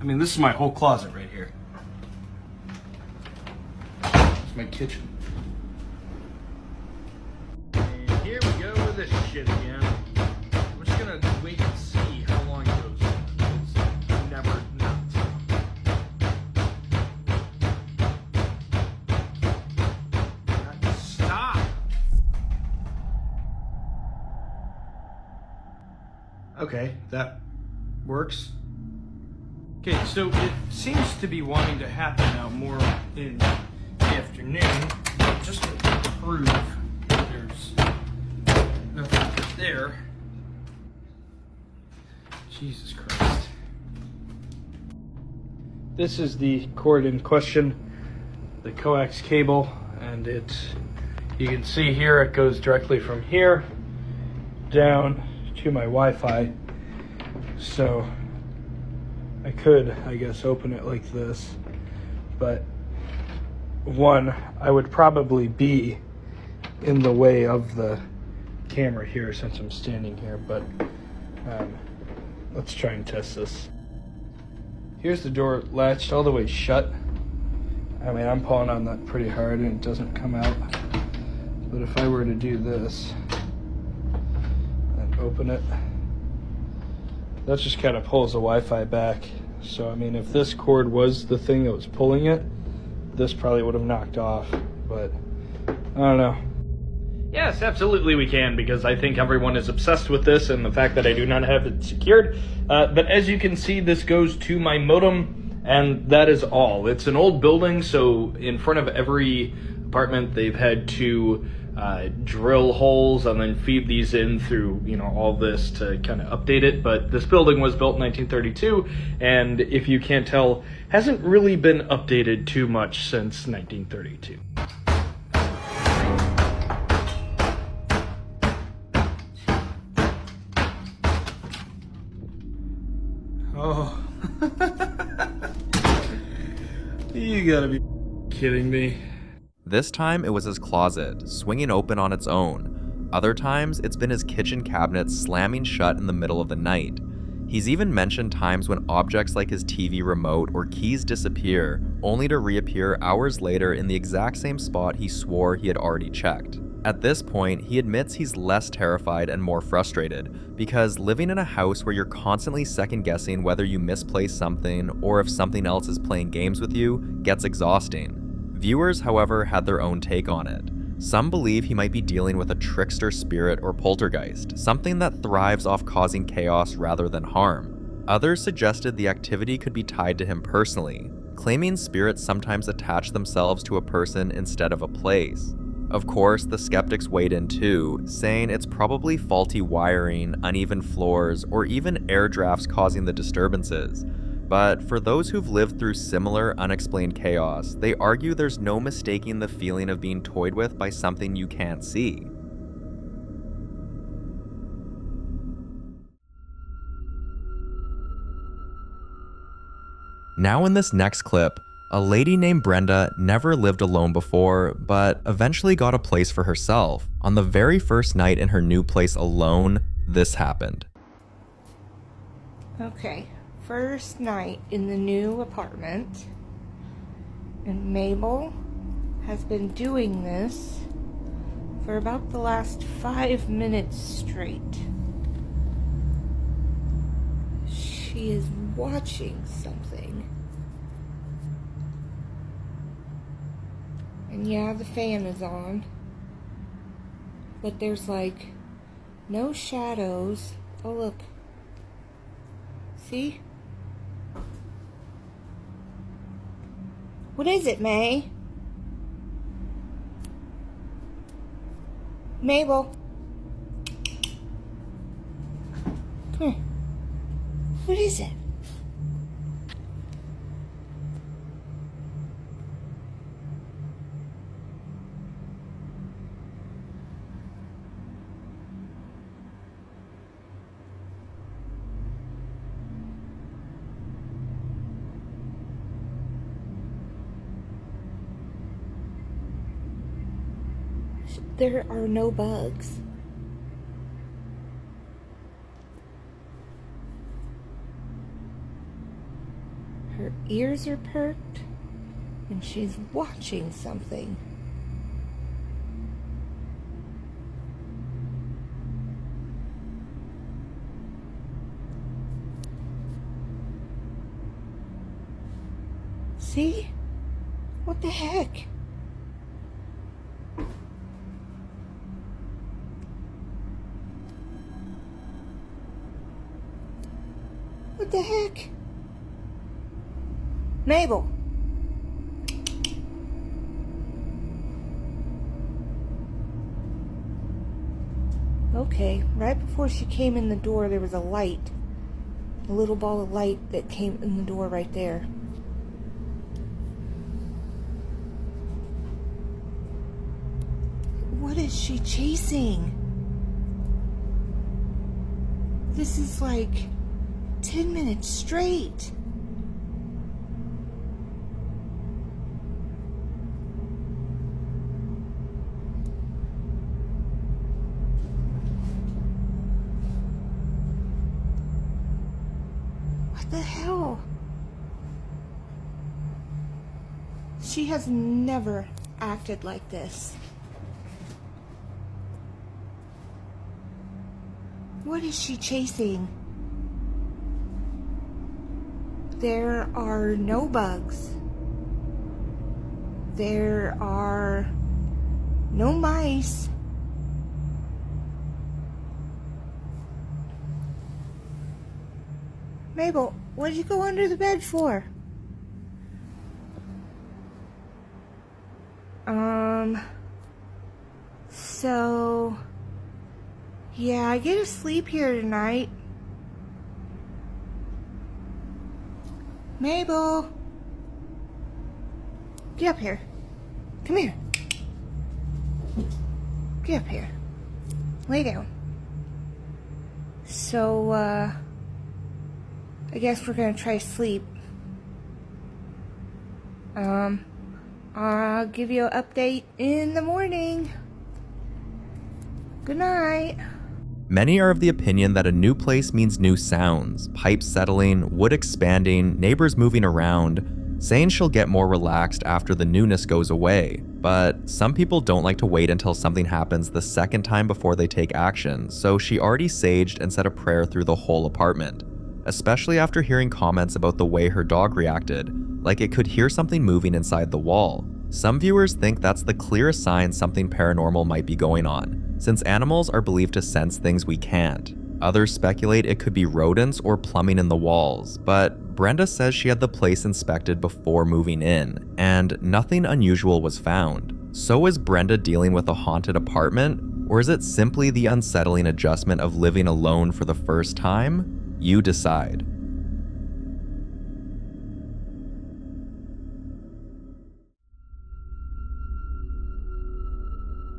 I mean, this is my whole closet right here. It's my kitchen. And here we go with this shit again. We're just gonna wait and see how long it goes. It's never not. Stop. Okay, that works. Okay, so it seems to be wanting to happen now more in the afternoon. Just to prove there's nothing there. Jesus Christ. This is the cord in question, the coax cable, and you can see here it goes directly from here down to my Wi-Fi. So I could, I guess, open it like this, but one, I would probably be in the way of the camera here since I'm standing here, but let's try and test this. Here's the door latched all the way shut. I mean, I'm pulling on that pretty hard and it doesn't come out. But if I were to do this and open it, that just kind of pulls the Wi-Fi back. So, I mean, if this cord was the thing that was pulling it, this probably would have knocked off, but I don't know. Yes, absolutely we can, because I think everyone is obsessed with this and the fact that I do not have it secured. But as you can see, this goes to my modem, and that is all. It's an old building, so in front of every apartment, they've had to drill holes and then feed these in through, you know, all this to kind of update it. But this building was built in 1932, and if you can't tell, hasn't really been updated too much since 1932. Oh. You gotta be kidding me. This time it was his closet, swinging open on its own. Other times it's been his kitchen cabinet slamming shut in the middle of the night. He's even mentioned times when objects like his TV remote or keys disappear, only to reappear hours later in the exact same spot he swore he had already checked. At this point, he admits he's less terrified and more frustrated, because living in a house where you're constantly second-guessing whether you misplaced something or if something else is playing games with you gets exhausting. Viewers, however, had their own take on it. Some believe he might be dealing with a trickster spirit or poltergeist, something that thrives off causing chaos rather than harm. Others suggested the activity could be tied to him personally, claiming spirits sometimes attach themselves to a person instead of a place. Of course, the skeptics weighed in too, saying it's probably faulty wiring, uneven floors, or even air drafts causing the disturbances. But for those who've lived through similar unexplained chaos, they argue there's no mistaking the feeling of being toyed with by something you can't see. Now in this next clip, a lady named Brenda never lived alone before, but eventually got a place for herself. On the very first night in her new place alone, this happened. Okay, first night in the new apartment, and Mabel has been doing this for about the last 5 minutes straight. She is watching something. And yeah, the fan is on, but there's like no shadows. Oh look, see? What is it, May? Mabel, come here. What is it? There are no bugs. Her ears are perked, and she's watching something. See? What the heck? What the heck? Mabel. Okay, right before she came in the door, there was a light. A little ball of light that came in the door right there. What is she chasing? This is like 10 minutes straight. What the hell? She has never acted like this. What is she chasing? There are no bugs. There are no mice. Mabel, what did you go under the bed for? So... yeah, I get to sleep here tonight. Mabel! Get up here. Come here. Get up here. Lay down. So, I guess we're gonna try sleep. I'll give you an update in the morning. Good night. Many are of the opinion that a new place means new sounds, pipes settling, wood expanding, neighbors moving around, saying she'll get more relaxed after the newness goes away. But some people don't like to wait until something happens the second time before they take action, so she already saged and said a prayer through the whole apartment. Especially after hearing comments about the way her dog reacted, like it could hear something moving inside the wall. Some viewers think that's the clearest sign something paranormal might be going on, since animals are believed to sense things we can't. Others speculate it could be rodents or plumbing in the walls, but Brenda says she had the place inspected before moving in, and nothing unusual was found. So is Brenda dealing with a haunted apartment, or is it simply the unsettling adjustment of living alone for the first time? You decide.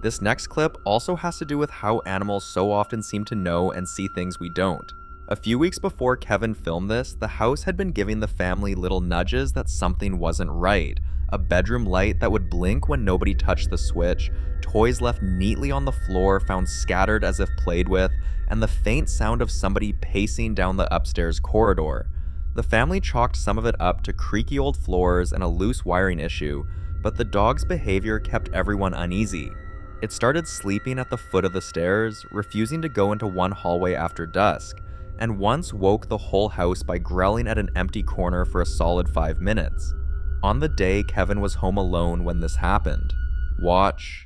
This next clip also has to do with how animals so often seem to know and see things we don't. A few weeks before Kevin filmed this, the house had been giving the family little nudges that something wasn't right. A bedroom light that would blink when nobody touched the switch, toys left neatly on the floor found scattered as if played with, and the faint sound of somebody pacing down the upstairs corridor. The family chalked some of it up to creaky old floors and a loose wiring issue, but the dog's behavior kept everyone uneasy. It started sleeping at the foot of the stairs, refusing to go into one hallway after dusk, and once woke the whole house by growling at an empty corner for a solid 5 minutes. On the day Kevin was home alone when this happened. Watch.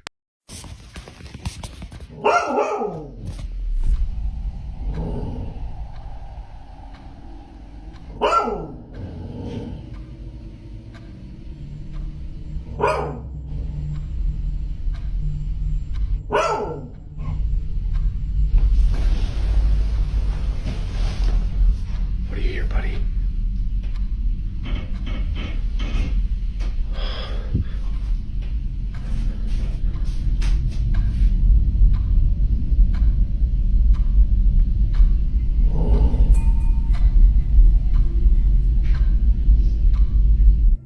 What do you hear, buddy?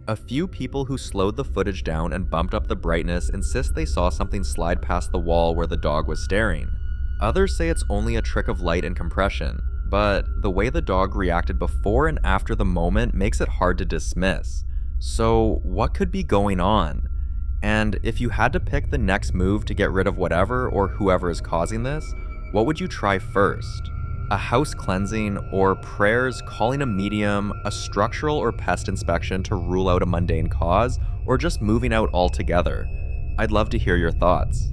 A few people who slowed the footage down and bumped up the brightness insist they saw something slide past the wall where the dog was staring. Others say it's only a trick of light and compression, but the way the dog reacted before and after the moment makes it hard to dismiss. So what could be going on? And if you had to pick the next move to get rid of whatever or whoever is causing this, what would you try first? A house cleansing, or prayers, calling a medium, a structural or pest inspection to rule out a mundane cause, or just moving out altogether? I'd love to hear your thoughts.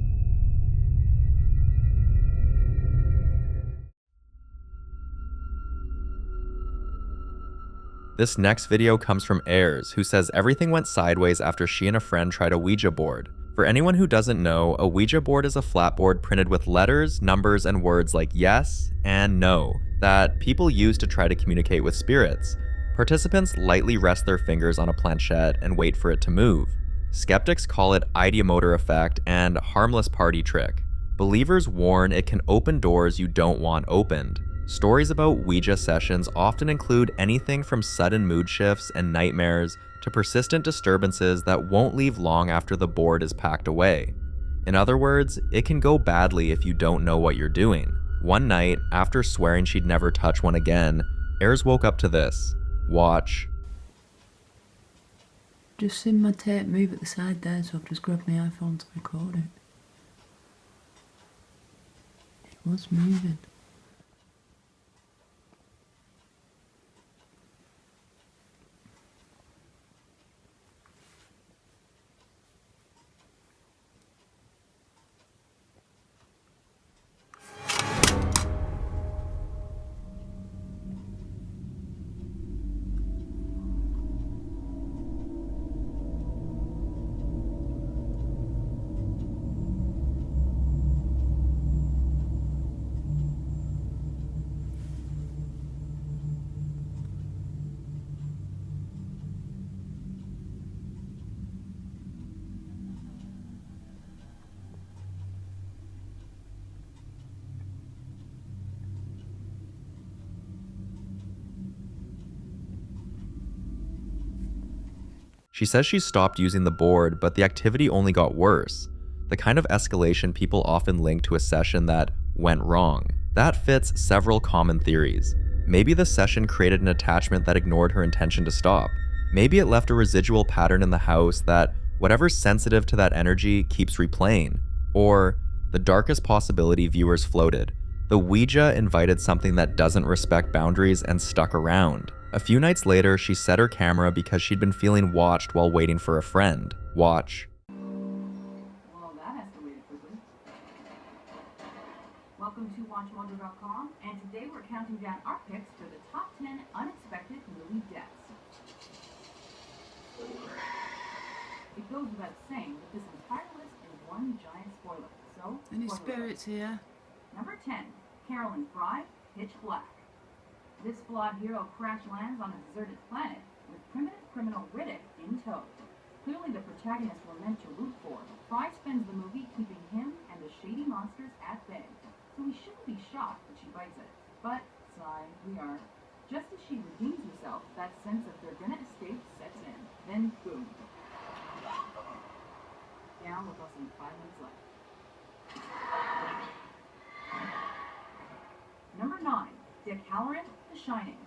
This next video comes from Ayers, who says everything went sideways after she and a friend tried a Ouija board. For anyone who doesn't know, a Ouija board is a flat board printed with letters, numbers, and words like yes and no that people use to try to communicate with spirits. Participants lightly rest their fingers on a planchette and wait for it to move. Skeptics call it ideomotor effect and harmless party trick. Believers warn it can open doors you don't want opened. Stories about Ouija sessions often include anything from sudden mood shifts and nightmares to persistent disturbances that won't leave long after the board is packed away. In other words, it can go badly if you don't know what you're doing. One night, after swearing she'd never touch one again, Ayers woke up to this. Watch. Just seen my tape move at the side there, so I've just grabbed my iPhone to record it. It was moving. She says she stopped using the board, but the activity only got worse. The kind of escalation people often link to a session that went wrong. That fits several common theories. Maybe the session created an attachment that ignored her intention to stop. Maybe it left a residual pattern in the house that whatever's sensitive to that energy keeps replaying. Or, the darkest possibility viewers floated, the Ouija invited something that doesn't respect boundaries and stuck around. A few nights later, she set her camera because she'd been feeling watched while waiting for a friend. Watch. Well, that escalated quickly. Welcome to WatchMojo.com, and today we're counting down our picks for the top 10 unexpected movie deaths. It goes without saying that this entire list is one giant spoiler, so... Any spirits here? Number 10, Carolyn Fry, Pitch Black. This flawed hero crash lands on a deserted planet with primitive criminal Riddick in tow. Clearly the protagonist we're meant to root for. Fry spends the movie keeping him and the shady monsters at bay. So we shouldn't be shocked that she bites it. But, sigh, we are. Just as she redeems herself, that sense of they're gonna escape sets in. Then, boom. Down with less than 5 minutes left. Number 9, Dick Halloran, The Shining.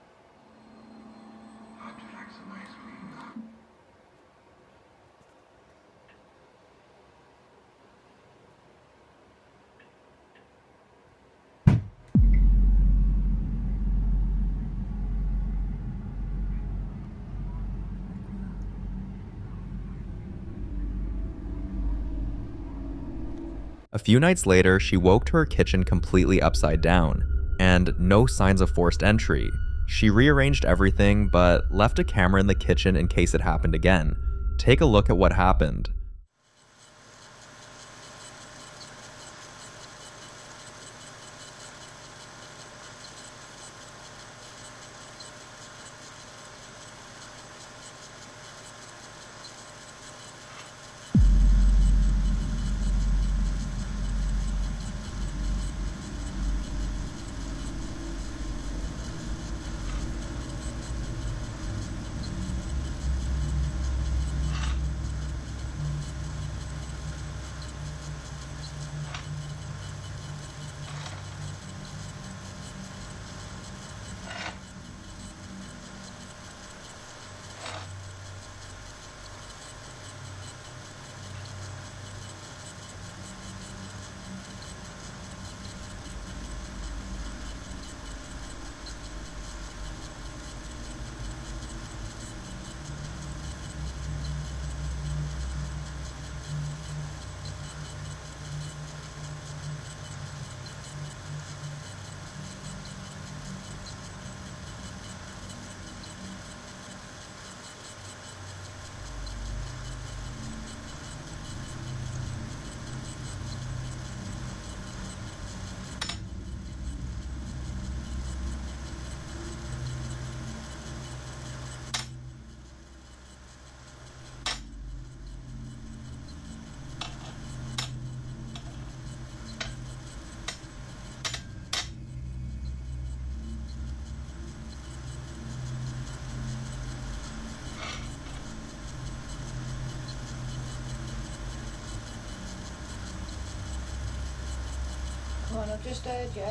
A few nights later, she woke to her kitchen completely upside down, and no signs of forced entry. She rearranged everything, but left a camera in the kitchen in case it happened again. Take a look at what happened. on, I've just heard you.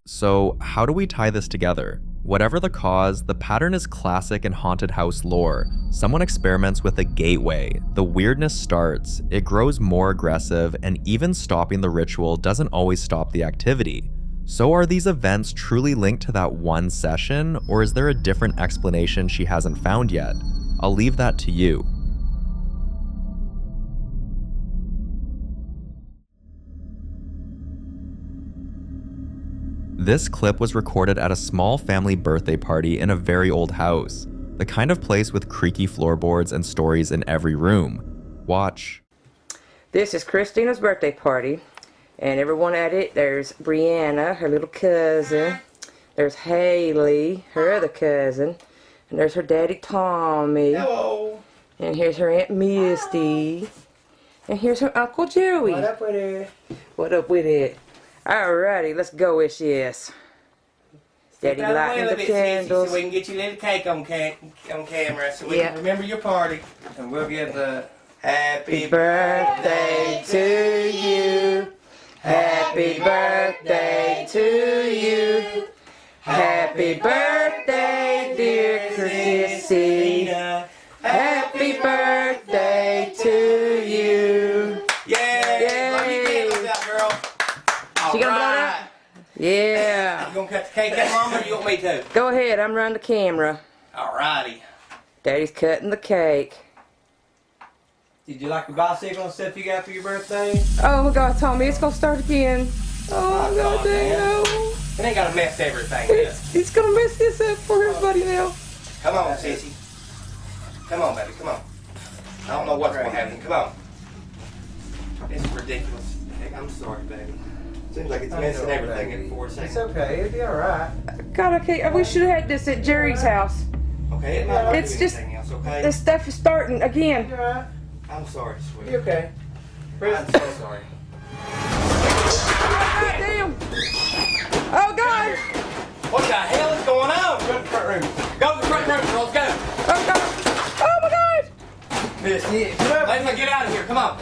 So how do we tie this together? Whatever the cause, the pattern is classic in haunted house lore. Someone experiments with a gateway, the weirdness starts, it grows more aggressive, and even stopping the ritual doesn't always stop the activity. So are these events truly linked to that one session, or is there a different explanation she hasn't found yet? I'll leave that to you. This clip was recorded at a small family birthday party in a very old house, the kind of place with creaky floorboards and stories in every room. Watch. This is Christina's birthday party, and everyone at it, there's Brianna, her little cousin, there's Haley, her other cousin, and there's her daddy Tommy. Hello. And here's her Aunt Misty, and here's her Uncle Joey. What up with it? What up with it? Alrighty, let's go with this. Daddy lighting the candles. So we can get your little cake on camera so we can remember your party. And we'll give the happy birthday to you. Happy birthday to you. Happy birthday, dear Christina. Happy birthday to you. Yay! Love you candles out, girl. She gonna blow it up? Yeah. You gonna cut the cake out, Mama, or you want me to? Go ahead, I'm running the camera. Alrighty. Daddy's cutting the cake. Did you like the bicycle and stuff you got for your birthday? Oh my God, Tommy, it's gonna start again. Oh my God, no. It ain't gotta mess everything up. It's gonna mess this up for everybody now. Come on, sissy. Come on, baby, come on. I don't know what's gonna happen. Come on. This is ridiculous. I'm sorry, baby. Seems like it's messing everything in 4 seconds. It's okay, it'll be alright. God, okay, we should have had this at Jerry's house. Okay, it might not It's do just, anything else, okay? this stuff is starting again. You're alright. I'm sorry, sweetie. You okay? I'm so sorry. God damn! Oh God! What the hell is going on? Go to the front room. Go to the front room, girls, go! Oh God! Oh my God! Let's get out of here, come on.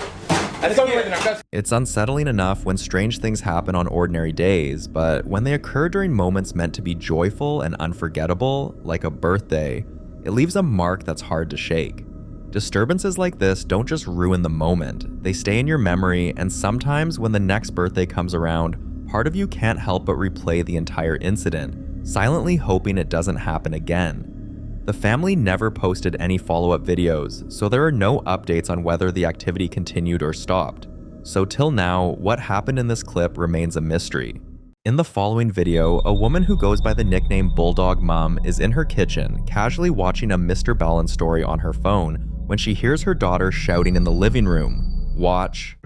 Let's go with it. It's unsettling enough when strange things happen on ordinary days, but when they occur during moments meant to be joyful and unforgettable, like a birthday, it leaves a mark that's hard to shake. Disturbances like this don't just ruin the moment, they stay in your memory, and sometimes when the next birthday comes around, part of you can't help but replay the entire incident, silently hoping it doesn't happen again. The family never posted any follow-up videos, so there are no updates on whether the activity continued or stopped. So till now, what happened in this clip remains a mystery. In the following video, a woman who goes by the nickname Bulldog Mom is in her kitchen, casually watching a Mr. Ballin story on her phone when she hears her daughter shouting in the living room. Watch.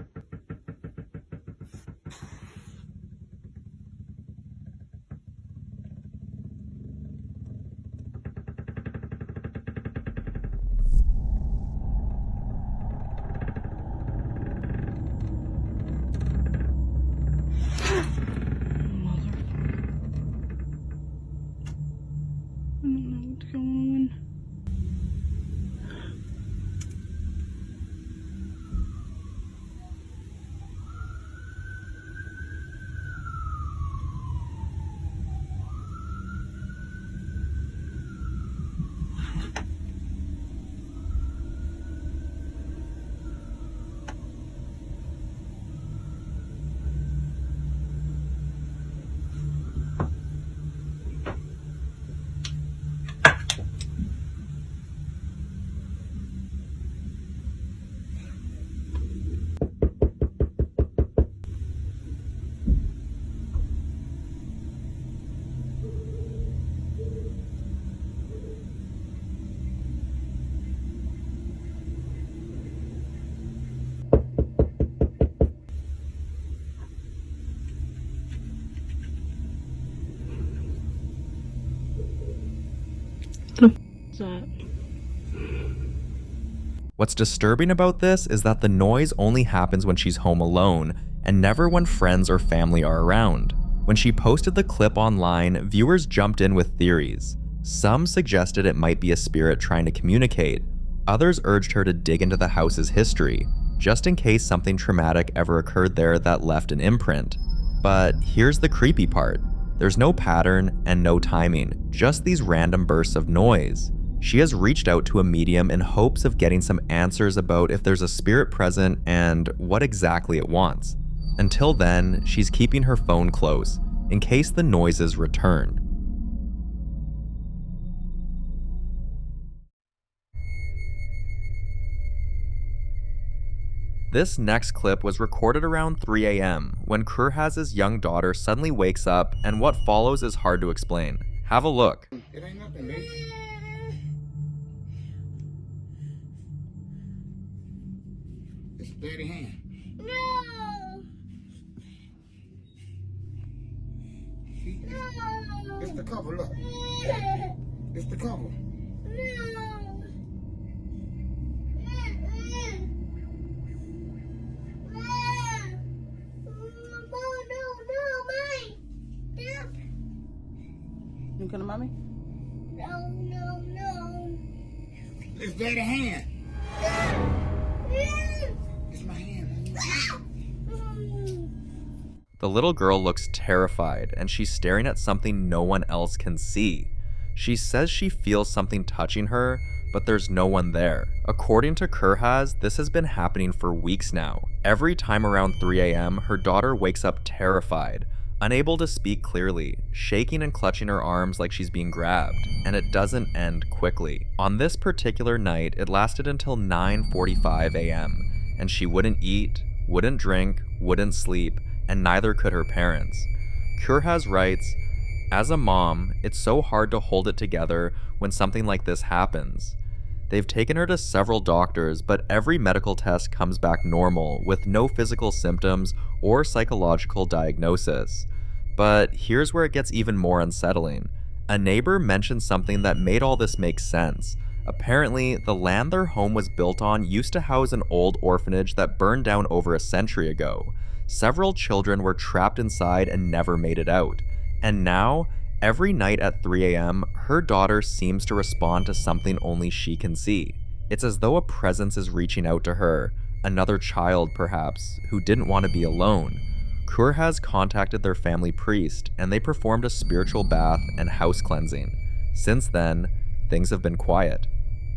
What's disturbing about this is that the noise only happens when she's home alone and never when friends or family are around. When she posted the clip online, viewers jumped in with theories. Some suggested it might be a spirit trying to communicate. Others urged her to dig into the house's history, just in case something traumatic ever occurred there that left an imprint. But here's the creepy part. There's no pattern and no timing, just these random bursts of noise. She has reached out to a medium in hopes of getting some answers about if there's a spirit present and what exactly it wants. Until then, she's keeping her phone close, in case the noises return. This next clip was recorded around 3 a.m. when Kurhaz's young daughter suddenly wakes up, and what follows is hard to explain. Have a look. It ain't nothing, baby. It's a dirty hand. No. No. It's the cover, look. It's the cover. No. You come to mommy? No, no, no. It's dirty hand. It's my hand. The little girl looks terrified, and she's staring at something no one else can see. She says she feels something touching her, but there's no one there. According to Kurhaz, this has been happening for weeks now. Every time around 3 a.m., her daughter wakes up terrified, unable to speak clearly, shaking and clutching her arms like she's being grabbed, and it doesn't end quickly. On this particular night, it lasted until 9:45 a.m., and she wouldn't eat, wouldn't drink, wouldn't sleep, and neither could her parents. Kurhaz writes, "As a mom, it's so hard to hold it together when something like this happens. They've taken her to several doctors, but every medical test comes back normal with no physical symptoms or psychological diagnosis. But here's where it gets even more unsettling. A neighbor mentioned something that made all this make sense. Apparently, the land their home was built on used to house an old orphanage that burned down over a century ago. Several children were trapped inside and never made it out. And now, every night at 3 a.m., her daughter seems to respond to something only she can see. It's as though a presence is reaching out to her, another child perhaps, who didn't want to be alone. Kurhaz contacted their family priest, and they performed a spiritual bath and house cleansing. Since then, things have been quiet.